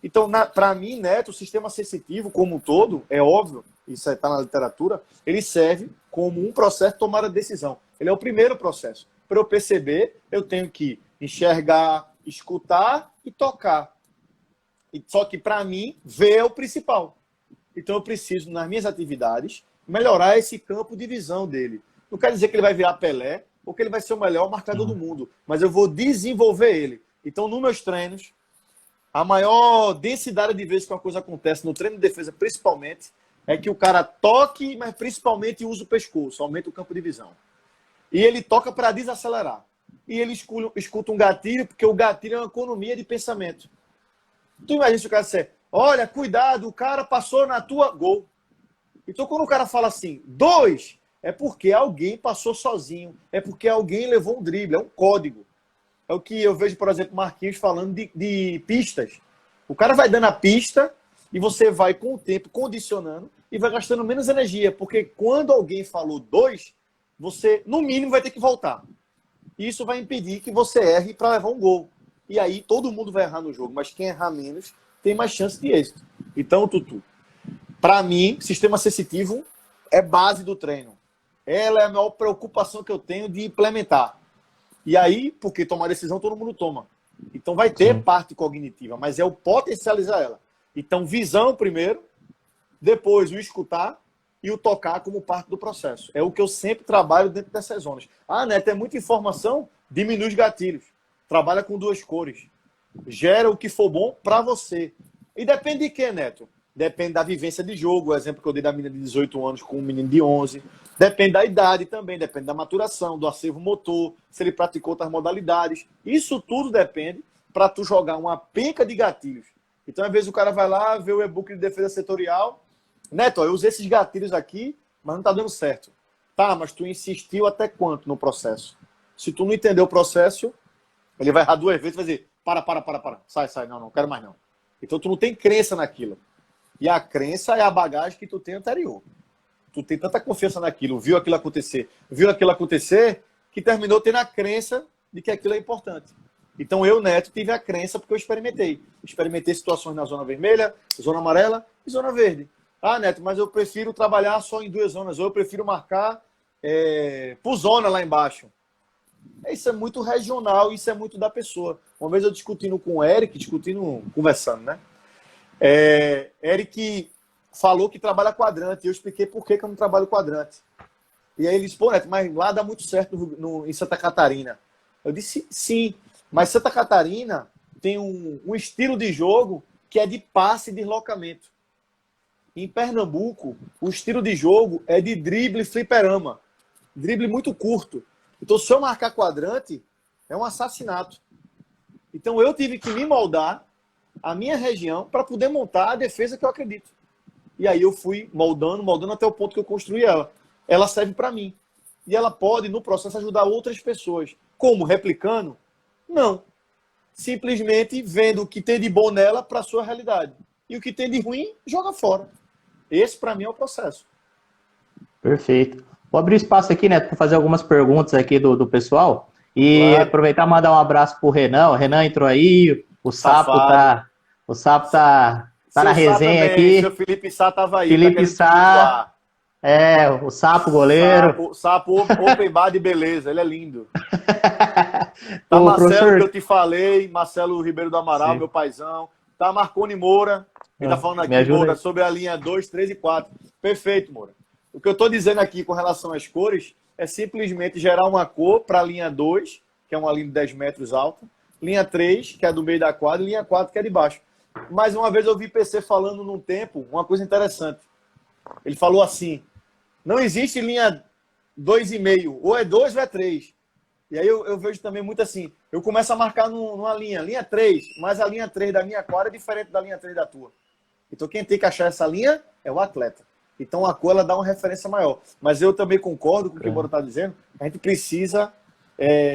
Então, para mim, Neto, o sistema sensitivo como um todo, é óbvio, isso está na literatura, ele serve como um processo de tomada de decisão. Ele é o primeiro processo. Para eu perceber, eu tenho que enxergar, escutar e tocar. Só que, para mim, ver é o principal. Então, eu preciso, nas minhas atividades, melhorar esse campo de visão dele. Não quer dizer que ele vai virar Pelé ou que ele vai ser o melhor marcador do mundo, mas eu vou desenvolver ele. Então, nos meus treinos, a maior densidade de vezes que uma coisa acontece, no treino de defesa principalmente, é que o cara toque, mas principalmente usa o pescoço, aumenta o campo de visão. E ele toca para desacelerar. E ele escuta um gatilho, porque o gatilho é uma economia de pensamento. Tu imagina se o cara disser, olha, cuidado, o cara passou na tua... Gol. Então, quando o cara fala assim, 2, é porque alguém passou sozinho, é porque alguém levou um drible, é um código. É o que eu vejo, por exemplo, Marquinhos falando de pistas. O cara vai dando a pista e você vai, com o tempo, condicionando e vai gastando menos energia, porque quando alguém falou 2, você, no mínimo, vai ter que voltar. E isso vai impedir que você erre para levar um gol. E aí todo mundo vai errar no jogo, mas quem errar menos tem mais chance de êxito. Então, Tutu, para mim, sistema sensitivo é base do treino. Ela é a maior preocupação que eu tenho de implementar. E aí, porque tomar decisão todo mundo toma. Então vai ter parte cognitiva, mas é o potencializar ela. Então, visão primeiro, depois o escutar e o tocar como parte do processo. É o que eu sempre trabalho dentro dessas zonas. Ah, Neto, é muita informação? Diminui os gatilhos. Trabalha com 2 cores. Gera o que for bom para você. E depende de quê, Neto? Depende da vivência de jogo. O exemplo que eu dei da menina de 18 anos com um menino de 11. Depende da idade também. Depende da maturação, do acervo motor, se ele praticou outras modalidades. Isso tudo depende para tu jogar uma penca de gatilhos. Então, às vezes, o cara vai lá, vê o e-book de defesa setorial. Neto, eu usei esses gatilhos aqui, mas não tá dando certo. Tá, mas tu insistiu até quanto no processo? Se tu não entendeu o processo, ele vai errar 2 vezes e vai dizer, para. Sai, não quero mais não. Então tu não tem crença naquilo. E a crença é a bagagem que tu tem anterior. Tu tem tanta confiança naquilo, viu aquilo acontecer, que terminou tendo a crença de que aquilo é importante. Então eu, Neto, tive a crença porque eu experimentei. Experimentei situações na zona vermelha, zona amarela e zona verde. Ah, Neto, mas eu prefiro trabalhar só em 2 zonas, ou eu prefiro marcar por zona lá embaixo. Isso é muito regional, isso é muito da pessoa. Uma vez eu discutindo com o Eric, conversando, né? Eric falou que trabalha quadrante, e eu expliquei por que eu não trabalho quadrante. E aí ele disse, pô, Neto, mas lá dá muito certo em Santa Catarina. Eu disse, sim, mas Santa Catarina tem um estilo de jogo que é de passe e deslocamento. Em Pernambuco, o estilo de jogo é de drible e fliperama. Drible muito curto. Então, se eu marcar quadrante, é um assassinato. Então, eu tive que me moldar a minha região para poder montar a defesa que eu acredito. E aí eu fui moldando até o ponto que eu construí ela. Ela serve para mim. E ela pode, no processo, ajudar outras pessoas. Como? Replicando? Não. Simplesmente vendo o que tem de bom nela para a sua realidade. E o que tem de ruim, joga fora. Esse, para mim, é o processo. Perfeito. Vou abrir espaço aqui, Neto, para fazer algumas perguntas aqui do pessoal. E claro. Aproveitar e mandar um abraço pro Renan. O Renan entrou aí, o Sapo tá tá na resenha aqui. Seu Felipe Sá tava aí. Felipe Sá, o Sapo goleiro. Sapo open bar de beleza, ele é lindo. Tá Ô, Marcelo, professor... que eu te falei, Marcelo Ribeiro do Amaral, sim, meu paizão. Tá Marconi Moura, que tá falando aqui, Moura, sobre a linha 2, 3 e 4. Perfeito, Moura. O que eu tô dizendo aqui com relação às cores é simplesmente gerar uma cor para a linha 2, que é uma linha de 10 metros alta, linha 3, que é do meio da quadra, e linha 4, que é de baixo. Mais uma vez eu vi PC falando num tempo uma coisa interessante. Ele falou assim, não existe linha 2,5, ou é 2 ou é 3. E aí eu vejo também muito assim, eu começo a marcar numa linha 3, mas a linha 3 da minha quadra é diferente da linha 3 da tua. Então quem tem que achar essa linha é o atleta. Então a cor ela dá uma referência maior. Mas eu também concordo com o que o Moura está dizendo, a gente precisa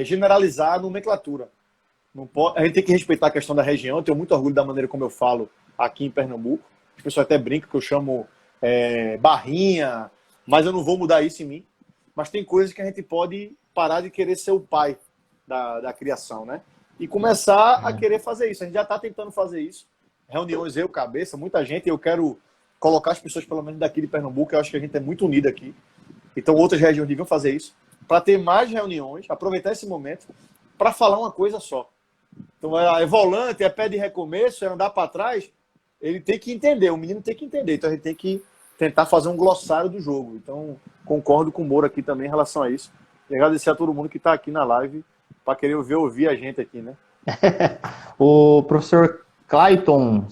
generalizar a nomenclatura. Não pode, a gente tem que respeitar a questão da região, eu tenho muito orgulho da maneira como eu falo aqui em Pernambuco. As pessoas até brincam que eu chamo barrinha, mas eu não vou mudar isso em mim. Mas tem coisas que a gente pode parar de querer ser o pai da criação, né? E começar a querer fazer isso. A gente já está tentando fazer isso. Reuniões, eu, cabeça, muita gente. Eu quero colocar as pessoas, pelo menos daqui de Pernambuco, eu acho que a gente é muito unido aqui. Então outras regiões deviam fazer isso. Para ter mais reuniões, aproveitar esse momento para falar uma coisa só. Então é volante, é pé de recomeço, é andar para trás. Ele tem que entender, o menino tem que entender. Então a gente tem que tentar fazer um glossário do jogo. Então concordo com o Moura aqui também em relação a isso. E agradecer a todo mundo que está aqui na live para querer ouvir a gente aqui, né? O professor Clayton,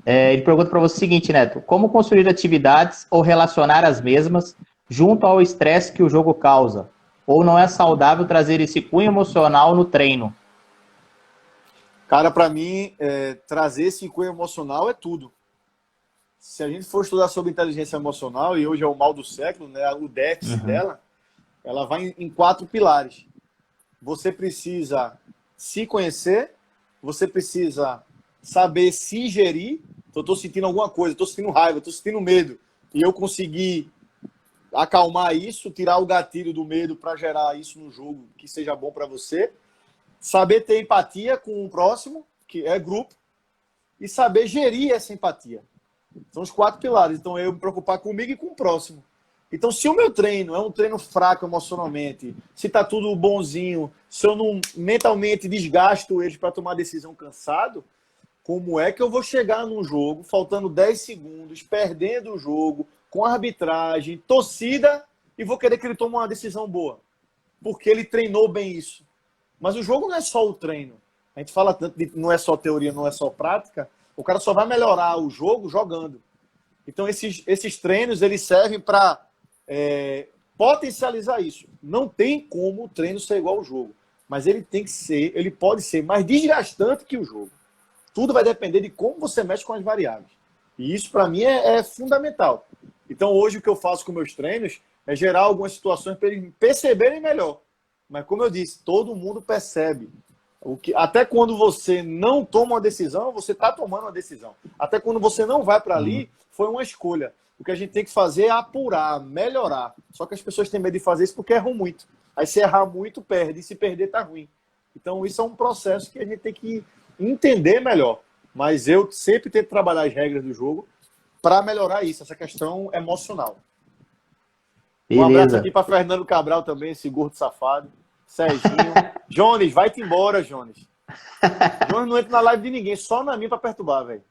ele pergunta para você o seguinte, Neto, como construir atividades ou relacionar as mesmas junto ao estresse que o jogo causa? Ou não é saudável trazer esse cunho emocional no treino? Cara, para mim, trazer esse cunho emocional é tudo. Se a gente for estudar sobre inteligência emocional, e hoje é o mal do século, né, o déficit dela, ela vai em 4 pilares. Você precisa se conhecer, você precisa saber se gerir. Então, eu estou sentindo alguma coisa, estou sentindo raiva, estou sentindo medo. E eu consegui acalmar isso, tirar o gatilho do medo para gerar isso no jogo que seja bom para você. Saber ter empatia com o próximo, que é grupo, e saber gerir essa empatia. São os 4 pilares. Então, eu me preocupar comigo e com o próximo. Então, se o meu treino é um treino fraco emocionalmente, se está tudo bonzinho, se eu não mentalmente desgasto eles para tomar decisão cansado, como é que eu vou chegar num jogo, faltando 10 segundos, perdendo o jogo, com arbitragem, torcida, e vou querer que ele tome uma decisão boa? Porque ele treinou bem isso. Mas o jogo não é só o treino. A gente fala tanto de não é só teoria, não é só prática. O cara só vai melhorar o jogo jogando. Então, esses treinos, eles servem para potencializar isso. Não tem como o treino ser igual ao jogo. Mas ele pode ser mais desgastante que o jogo. Tudo vai depender de como você mexe com as variáveis. E isso, para mim, é fundamental. Então, hoje, o que eu faço com meus treinos é gerar algumas situações para eles perceberem melhor. Mas, como eu disse, todo mundo percebe. Até quando você não toma uma decisão, você está tomando uma decisão. Até quando você não vai para ali, foi uma escolha. O que a gente tem que fazer é apurar, melhorar. Só que as pessoas têm medo de fazer isso porque erram muito. Aí se errar muito, perde. E se perder, tá ruim. Então isso é um processo que a gente tem que entender melhor. Mas eu sempre tento trabalhar as regras do jogo para melhorar isso, essa questão emocional. Beleza. Um abraço aqui para Fernando Cabral também, esse gordo safado. Serginho. Jones, vai-te embora, Jones. Jones não entra na live de ninguém, só na minha para perturbar, velho.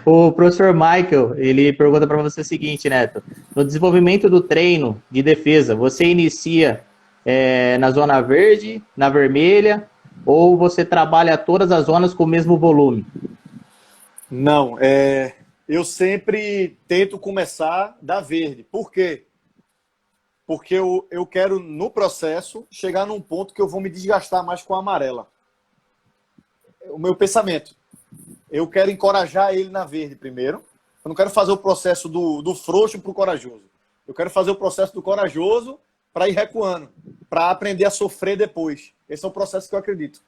O professor Michael, ele pergunta para você o seguinte, Neto. No desenvolvimento do treino de defesa, você inicia na zona verde, na vermelha, ou você trabalha todas as zonas com o mesmo volume? Não, eu sempre tento começar da verde. Por quê? Porque eu quero, no processo, chegar num ponto que eu vou me desgastar mais com a amarela. O meu pensamento. Eu quero encorajar ele na verde primeiro. Eu não quero fazer o processo do frouxo para o corajoso. Eu quero fazer o processo do corajoso para ir recuando, para aprender a sofrer depois. Esse é o processo que eu acredito.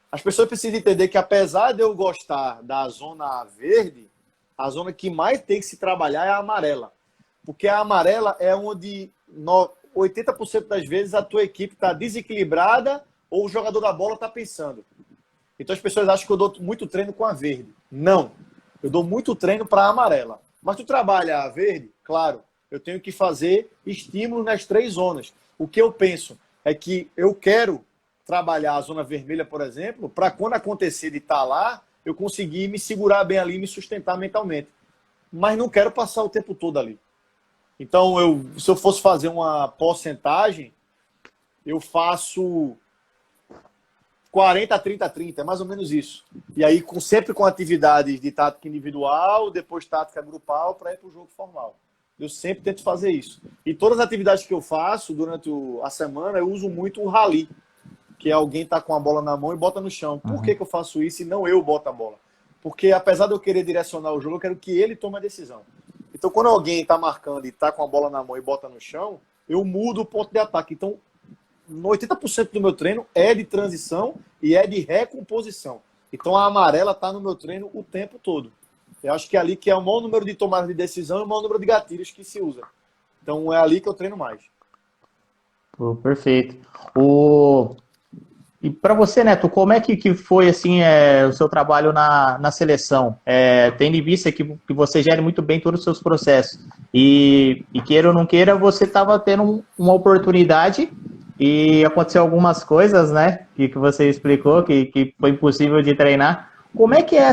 As pessoas precisam entender que, apesar de eu gostar da zona verde, a zona que mais tem que se trabalhar é a amarela. Porque a amarela é onde 80% das vezes a tua equipe está desequilibrada ou o jogador da bola está pensando. Então as pessoas acham que eu dou muito treino com a verde. Não. Eu dou muito treino para a amarela. Mas tu trabalha a verde, claro, eu tenho que fazer estímulo nas 3 zonas. O que eu penso é que eu quero trabalhar a zona vermelha, por exemplo, para quando acontecer de estar lá, eu conseguir me segurar bem ali e me sustentar mentalmente. Mas não quero passar o tempo todo ali. Então, se eu fosse fazer uma porcentagem, eu faço 40, 30, 30, é mais ou menos isso. E aí, sempre com atividades de tática individual, depois tática grupal, para ir para o jogo formal. Eu sempre tento fazer isso. E todas as atividades que eu faço durante a semana, eu uso muito o rally, que é alguém tá com a bola na mão e bota no chão. Por que eu faço isso e não eu boto a bola? Porque apesar de eu querer direcionar o jogo, eu quero que ele tome a decisão. Então, quando alguém está marcando e está com a bola na mão e bota no chão, eu mudo o ponto de ataque. Então, 80% do meu treino é de transição e é de recomposição. Então, a amarela está no meu treino o tempo todo. Eu acho que é ali que é o maior número de tomadas de decisão e o maior número de gatilhos que se usa. Então, é ali que eu treino mais. Pô, perfeito. E para você, Neto, como é que foi assim, o seu trabalho na seleção? Tendo em vista que você gere muito bem todos os seus processos. E queira ou não queira, você estava tendo uma oportunidade e aconteceu algumas coisas, né? Que você explicou, que foi impossível de treinar. Como é que é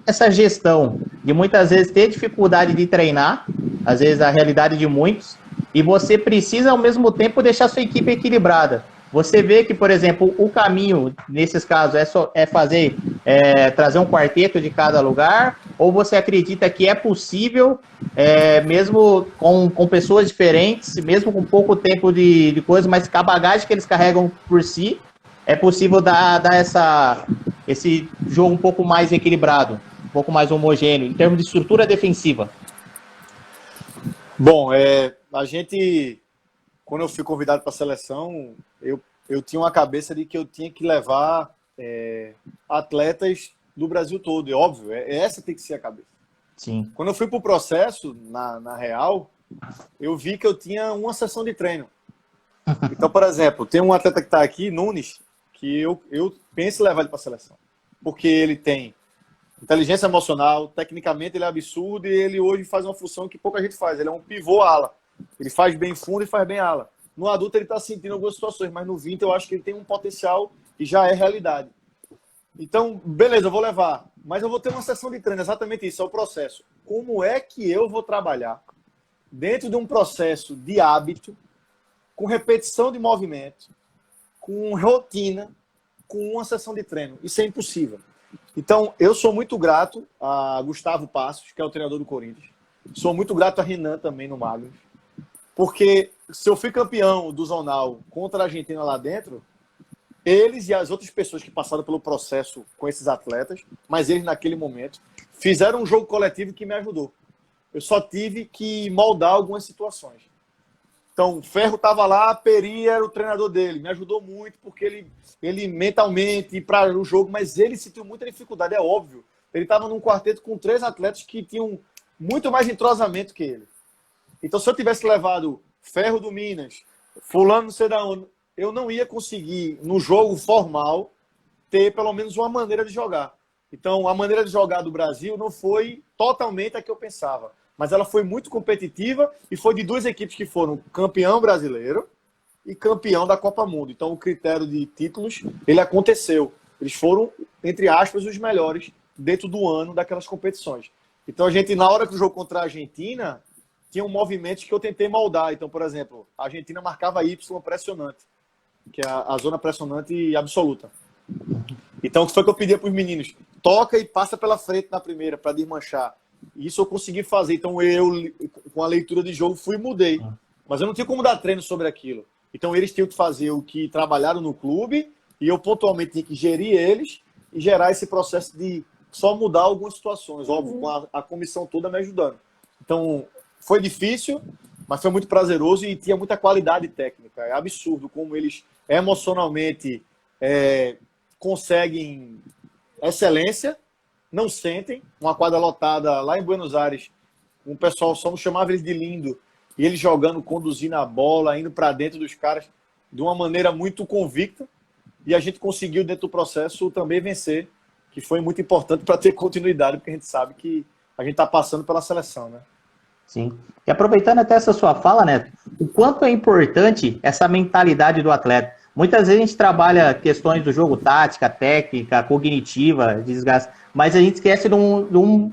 essa gestão de muitas vezes ter dificuldade de treinar, às vezes a realidade de muitos, e você precisa ao mesmo tempo deixar sua equipe equilibrada? Você vê que, por exemplo, o caminho, nesses casos, trazer um quarteto de cada lugar, ou você acredita que é possível, mesmo com pessoas diferentes, mesmo com pouco tempo de coisa, mas com a bagagem que eles carregam por si, é possível dar esse jogo um pouco mais equilibrado, um pouco mais homogêneo, em termos de estrutura defensiva? Bom, a gente... Quando eu fui convidado para a seleção, eu tinha uma cabeça de que eu tinha que levar atletas do Brasil todo. E óbvio, essa tem que ser a cabeça. Sim. Quando eu fui para o processo, na Real, eu vi que eu tinha uma sessão de treino. Então, por exemplo, tem um atleta que está aqui, Nunes, que eu penso em levar ele para a seleção. Porque ele tem inteligência emocional, tecnicamente ele é absurdo e ele hoje faz uma função que pouca gente faz. Ele é um pivô ala. Ele faz bem fundo e faz bem ala. No adulto ele está sentindo algumas situações, mas no 20 eu acho que ele tem um potencial e já é realidade. Então, beleza, eu vou levar. Mas eu vou ter uma sessão de treino, exatamente isso, é o processo. Como é que eu vou trabalhar dentro de um processo de hábito, com repetição de movimento, com rotina, com uma sessão de treino? Isso é impossível. Então, eu sou muito grato a Gustavo Passos, que é o treinador do Corinthians. Sou muito grato a Renan também no Magnus. Porque se eu fui campeão do Zonal contra a Argentina lá dentro, eles e as outras pessoas que passaram pelo processo com esses atletas, mas eles naquele momento, fizeram um jogo coletivo que me ajudou. Eu só tive que moldar algumas situações. Então, o Ferro estava lá, Peri era o treinador dele. Me ajudou muito, porque ele mentalmente, para o jogo, mas ele sentiu muita dificuldade, é óbvio. Ele estava num quarteto com 3 atletas que tinham muito mais entrosamento que ele. Então, se eu tivesse levado Ferro do Minas, fulano não sei da onde, eu não ia conseguir, no jogo formal, ter pelo menos uma maneira de jogar. Então, a maneira de jogar do Brasil não foi totalmente a que eu pensava, mas ela foi muito competitiva e foi de 2 equipes que foram campeão brasileiro e campeão da Copa Mundo. Então, o critério de títulos, ele aconteceu. Eles foram, entre aspas, os melhores dentro do ano daquelas competições. Então, a gente, na hora que o jogo contra a Argentina, tinha movimentos que eu tentei moldar. Então, por exemplo, a Argentina marcava Y pressionante, que é a zona pressionante absoluta. Então, o que foi que eu pedia para os meninos? Toca e passa pela frente na primeira, para desmanchar. Isso eu consegui fazer. Então, eu, com a leitura de jogo, fui e mudei. Mas eu não tinha como dar treino sobre aquilo. Então, eles tinham que fazer o que trabalharam no clube e eu, pontualmente, tinha que gerir eles e gerar esse processo de só mudar algumas situações. Óbvio, com a comissão toda me ajudando. Então, foi difícil, mas foi muito prazeroso e tinha muita qualidade técnica. É absurdo como eles emocionalmente conseguem excelência, não sentem. Uma quadra lotada lá em Buenos Aires, um pessoal só chamava eles de lindo, e eles jogando, conduzindo a bola, indo para dentro dos caras de uma maneira muito convicta, e a gente conseguiu, dentro do processo, também vencer que foi muito importante para ter continuidade, porque a gente sabe que a gente está passando pela seleção, né? Sim. E aproveitando até essa sua fala, Neto, o quanto é importante essa mentalidade do atleta. Muitas vezes a gente trabalha questões do jogo, tática, técnica, cognitiva, desgaste, mas a gente esquece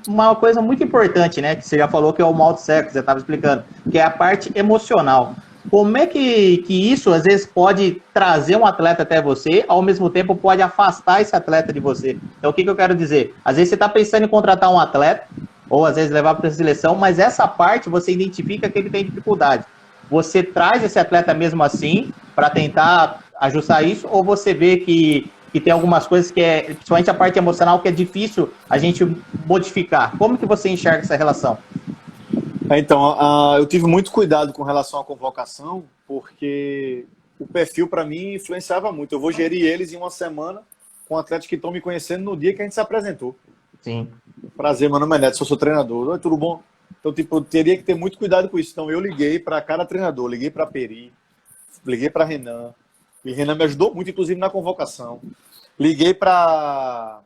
uma coisa muito importante, né? Que você já falou que é o mal do século, você estava explicando, que é a parte emocional. Como é que isso, às vezes, pode trazer um atleta até você, ao mesmo tempo pode afastar esse atleta de você? Então, o que eu quero dizer? Às vezes você está pensando em contratar um atleta, ou às vezes levar para a seleção, mas essa parte você identifica que ele tem dificuldade. Você traz esse atleta mesmo assim para tentar ajustar isso, ou você vê que tem algumas coisas que é, principalmente a parte emocional, que é difícil a gente modificar? Como que você enxerga essa relação? Então, eu tive muito cuidado com relação à convocação, porque o perfil para mim influenciava muito. Eu vou gerir eles em uma semana com atletas que estão me conhecendo no dia que a gente se apresentou. Sim. Prazer, meu nome é Neto, sou seu treinador. Oi, tudo bom? Então, tipo, eu teria que ter muito cuidado com isso. Então, eu liguei para cada treinador, liguei para Peri, liguei para Renan, e Renan me ajudou muito, inclusive, na convocação. Liguei para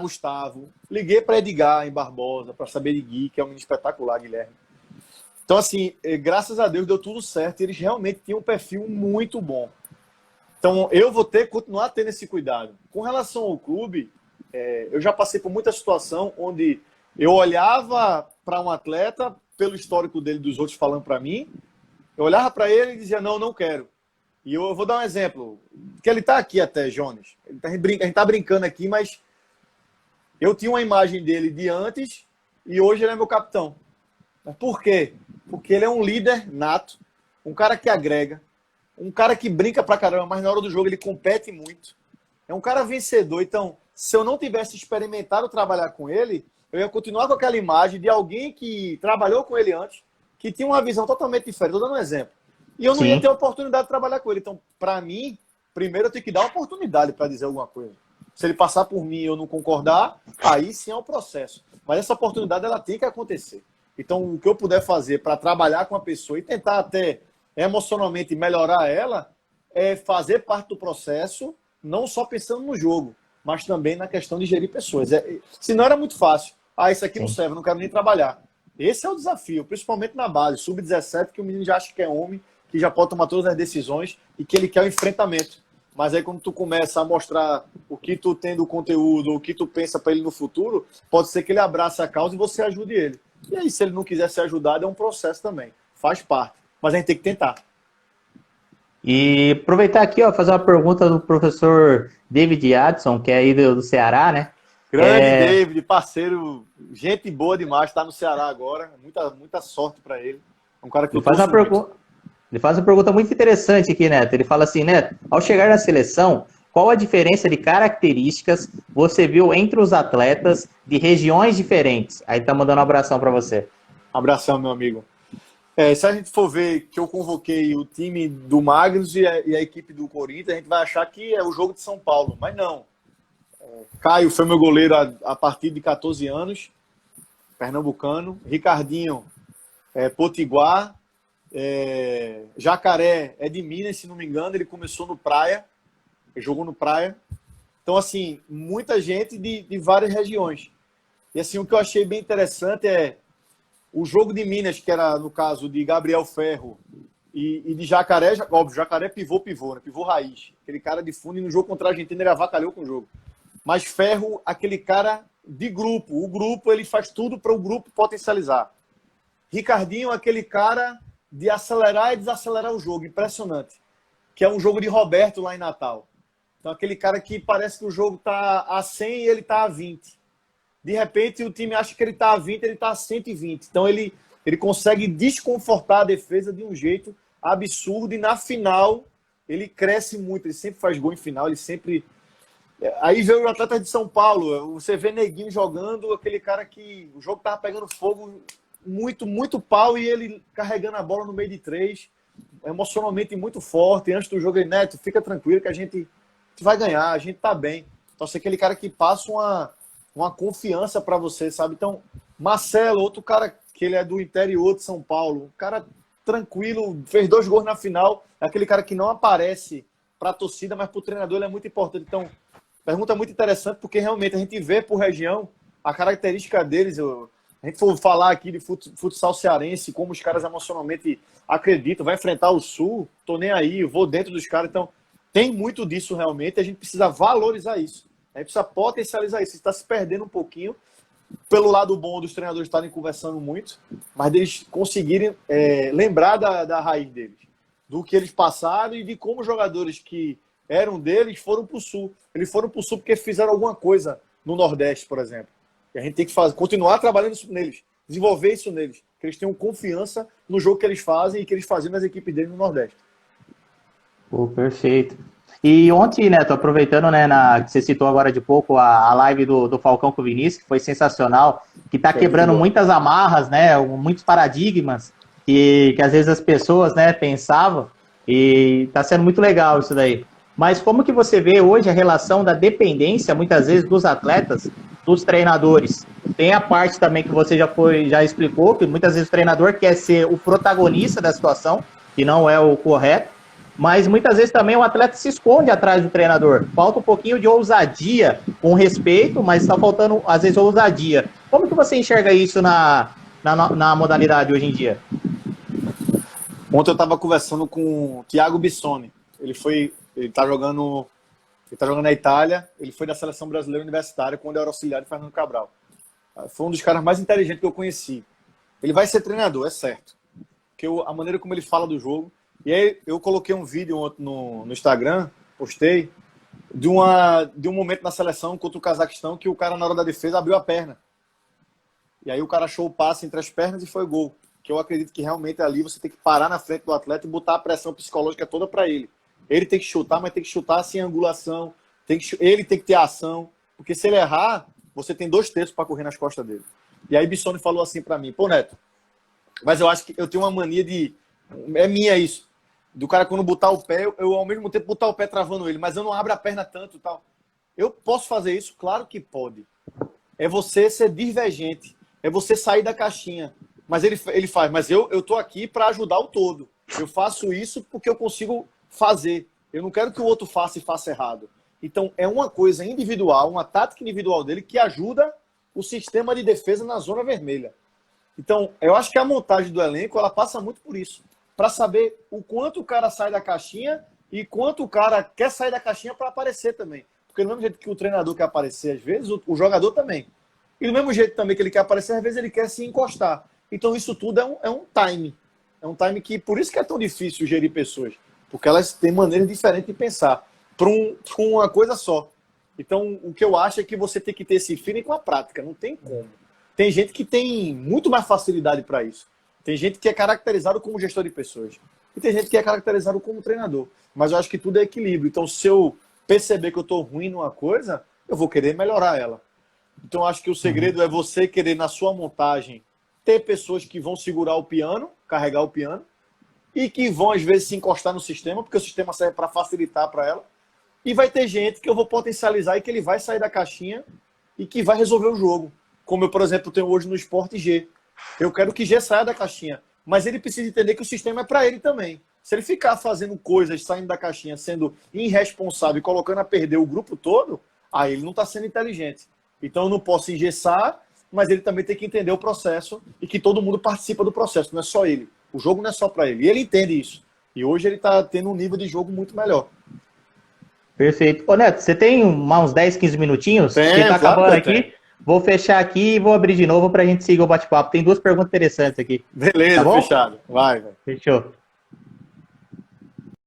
Gustavo, liguei para Edgar em Barbosa, para saber de Gui, que é um menino espetacular, Guilherme. Então, assim, graças a Deus deu tudo certo, e eles realmente tinham um perfil muito bom. Então, eu vou continuar tendo esse cuidado. Com relação ao clube, eu já passei por muita situação onde eu olhava para um atleta, pelo histórico dele, dos outros falando para mim, eu olhava para ele e dizia, não, não quero. E eu vou dar um exemplo, que ele está aqui até, Jones. A gente está brincando aqui, mas eu tinha uma imagem dele de antes e hoje ele é meu capitão. Mas por quê? Porque ele é um líder nato, um cara que agrega, um cara que brinca pra caramba, mas na hora do jogo ele compete muito. É um cara vencedor. Então, se eu não tivesse experimentado trabalhar com ele, eu ia continuar com aquela imagem de alguém que trabalhou com ele antes, que tinha uma visão totalmente diferente. Estou dando um exemplo. E eu não ia ter a oportunidade de trabalhar com ele. Então, para mim, primeiro eu tenho que dar a oportunidade para dizer alguma coisa. Se ele passar por mim e eu não concordar, aí sim é um processo. Mas essa oportunidade ela tem que acontecer. Então, o que eu puder fazer para trabalhar com a pessoa e tentar até emocionalmente melhorar ela, é fazer parte do processo, não só pensando no jogo, mas também na questão de gerir pessoas. Senão era muito fácil. Ah, isso aqui não serve, não quero nem trabalhar. Esse é o desafio, principalmente na base, sub-17, que o menino já acha que é homem, que já pode tomar todas as decisões e que ele quer o enfrentamento. Mas aí quando tu começa a mostrar o que tu tem do conteúdo, o que tu pensa para ele no futuro, pode ser que ele abrace a causa e você ajude ele. E aí, se ele não quiser ser ajudado, é um processo também. Faz parte. Mas a gente tem que tentar. E aproveitar aqui, ó, fazer uma pergunta do professor David Adson, que é aí do Ceará, né? Grande David, parceiro, gente boa demais, está no Ceará agora. Muita sorte para ele. É um cara que ele faz uma pergunta muito interessante aqui, Neto. Ele fala assim, Neto, ao chegar na seleção, qual a diferença de características você viu entre os atletas de regiões diferentes? Aí tá mandando um abração para você. Abração, meu amigo. Se a gente for ver que eu convoquei o time do Magnus e a equipe do Corinthians, a gente vai achar que é o jogo de São Paulo, mas não. Caio foi meu goleiro a partir de 14 anos, pernambucano. Ricardinho, Potiguar. Jacaré é de Minas, se não me engano, ele começou no Praia, ele jogou no Praia. Então, assim, muita gente de várias regiões. E assim, o que eu achei bem interessante é o jogo de Minas, que era, no caso, de Gabriel Ferro e de Jacaré, óbvio, Jacaré pivô, né? Pivô raiz. Aquele cara de fundo, e no jogo contra a Argentina ele avacalhou com o jogo. Mas Ferro, aquele cara de grupo. O grupo, ele faz tudo para o grupo potencializar. Ricardinho, aquele cara de acelerar e desacelerar o jogo. Impressionante. Que é um jogo de Roberto lá em Natal. Então, aquele cara que parece que o jogo está a 100 e ele está a 20. De repente, o time acha que ele está a 20, ele está a 120. Então, ele consegue desconfortar a defesa de um jeito absurdo. E na final, ele cresce muito. Ele sempre faz gol em final. Ele sempre... Aí veio o atleta de São Paulo. Você vê Neguinho jogando, aquele cara que o jogo estava pegando fogo, muito pau, e ele carregando a bola no meio de 3. Emocionalmente muito forte. E antes do jogo, ele, Neto, fica tranquilo que a gente vai ganhar, a gente tá bem. Então, você é aquele cara que passa uma confiança para você, sabe? Então, Marcelo, outro cara que ele é do interior de São Paulo, um cara tranquilo, fez 2 gols na final, é aquele cara que não aparece para a torcida, mas para o treinador ele é muito importante. Então, Pergunta muito interessante, porque realmente a gente vê por região a característica deles. A gente for falar aqui de futsal cearense, como os caras emocionalmente acreditam, vai enfrentar o Sul, tô nem aí, eu vou dentro dos caras. Então, tem muito disso realmente, a gente precisa valorizar isso. A gente precisa potencializar isso. Está se perdendo um pouquinho, pelo lado bom dos treinadores estarem conversando muito, mas deles conseguirem lembrar da raiz deles, do que eles passaram e de como os jogadores que eram deles foram para o Sul. Eles foram para o Sul porque fizeram alguma coisa no Nordeste, por exemplo. E a gente tem que continuar trabalhando isso neles, desenvolver isso neles, que eles tenham confiança no jogo que eles fazem e que eles faziam nas equipes deles no Nordeste. Pô, perfeito. E ontem, Neto, aproveitando, né, que você citou agora de pouco a live do Falcão com o Vinícius, que foi sensacional, que está quebrando muitas amarras, né, muitos paradigmas que às vezes as pessoas, né, pensavam, e está sendo muito legal isso daí. Mas como que você vê hoje a relação da dependência, muitas vezes, dos atletas, dos treinadores? Tem a parte também que você já explicou, que muitas vezes o treinador quer ser o protagonista da situação, que não é o correto, mas muitas vezes também o atleta se esconde atrás do treinador. Falta um pouquinho de ousadia, com respeito, mas está faltando, às vezes, ousadia. Como que você enxerga isso na modalidade hoje em dia? Ontem eu estava conversando com o Thiago Bissoni. Ele está jogando na Itália, ele foi da Seleção Brasileira Universitária quando era auxiliar de Fernando Cabral. Foi um dos caras mais inteligentes que eu conheci. Ele vai ser treinador, é certo. Porque a maneira como ele fala do jogo. E aí eu coloquei um vídeo ontem no Instagram, postei, de um momento na seleção contra o Cazaquistão que o cara, na hora da defesa, abriu a perna. E aí o cara achou o passe entre as pernas e foi gol. Que eu acredito que realmente ali você tem que parar na frente do atleta e botar a pressão psicológica toda para ele. Ele tem que chutar, mas tem que chutar sem angulação. Ele tem que ter ação. Porque se ele errar, você tem 2 terços para correr nas costas dele. E aí Bissoni falou assim para mim, pô, Neto, mas eu acho que eu tenho uma mania de... É minha isso. Do cara, quando botar o pé, eu ao mesmo tempo botar o pé travando ele, mas eu não abro a perna tanto e tal. Eu posso fazer isso? Claro que pode. É você ser divergente. É você sair da caixinha. Mas ele faz, mas eu tô aqui para ajudar o todo. Eu faço isso porque eu consigo fazer. Eu não quero que o outro faça e faça errado. Então, é uma coisa individual, uma tática individual dele que ajuda o sistema de defesa na zona vermelha. Então, eu acho que a montagem do elenco, ela passa muito por isso. Para saber o quanto o cara sai da caixinha e quanto o cara quer sair da caixinha para aparecer também. Porque do mesmo jeito que o treinador quer aparecer, às vezes, o jogador também. E do mesmo jeito também que ele quer aparecer, às vezes ele quer se encostar. Então isso tudo é um time. É um time que, por isso que é tão difícil gerir pessoas. Porque elas têm maneiras diferentes de pensar. Para uma coisa só. Então, o que eu acho é que você tem que ter esse feeling com a prática. Não tem como. Tem gente que tem muito mais facilidade para isso. Tem gente que é caracterizado como gestor de pessoas. E tem gente que é caracterizado como treinador. Mas eu acho que tudo é equilíbrio. Então, se eu perceber que eu estou ruim numa coisa, eu vou querer melhorar ela. Então, eu acho que o segredo é você querer, na sua montagem, ter pessoas que vão segurar o piano, carregar o piano, e que vão, às vezes, se encostar no sistema, porque o sistema serve para facilitar para ela. E vai ter gente que eu vou potencializar e que ele vai sair da caixinha e que vai resolver o jogo. Como eu, por exemplo, tenho hoje no Sport G. Eu quero que G saia da caixinha, mas ele precisa entender que o sistema é para ele também. Se ele ficar fazendo coisas, saindo da caixinha, sendo irresponsável e colocando a perder o grupo todo, aí ele não está sendo inteligente. Então eu não posso engessar, mas ele também tem que entender o processo e que todo mundo participa do processo, não é só ele. O jogo não é só para ele. E ele entende isso. E hoje ele está tendo um nível de jogo muito melhor. Perfeito. Ô, Neto, você tem uns 10, 15 minutinhos? Tem, tá acabando claro aqui. Tem. Vou fechar aqui e vou abrir de novo para a gente seguir o bate-papo. Tem 2 perguntas interessantes aqui. Beleza, tá bom? fechado. Vai. Fechou.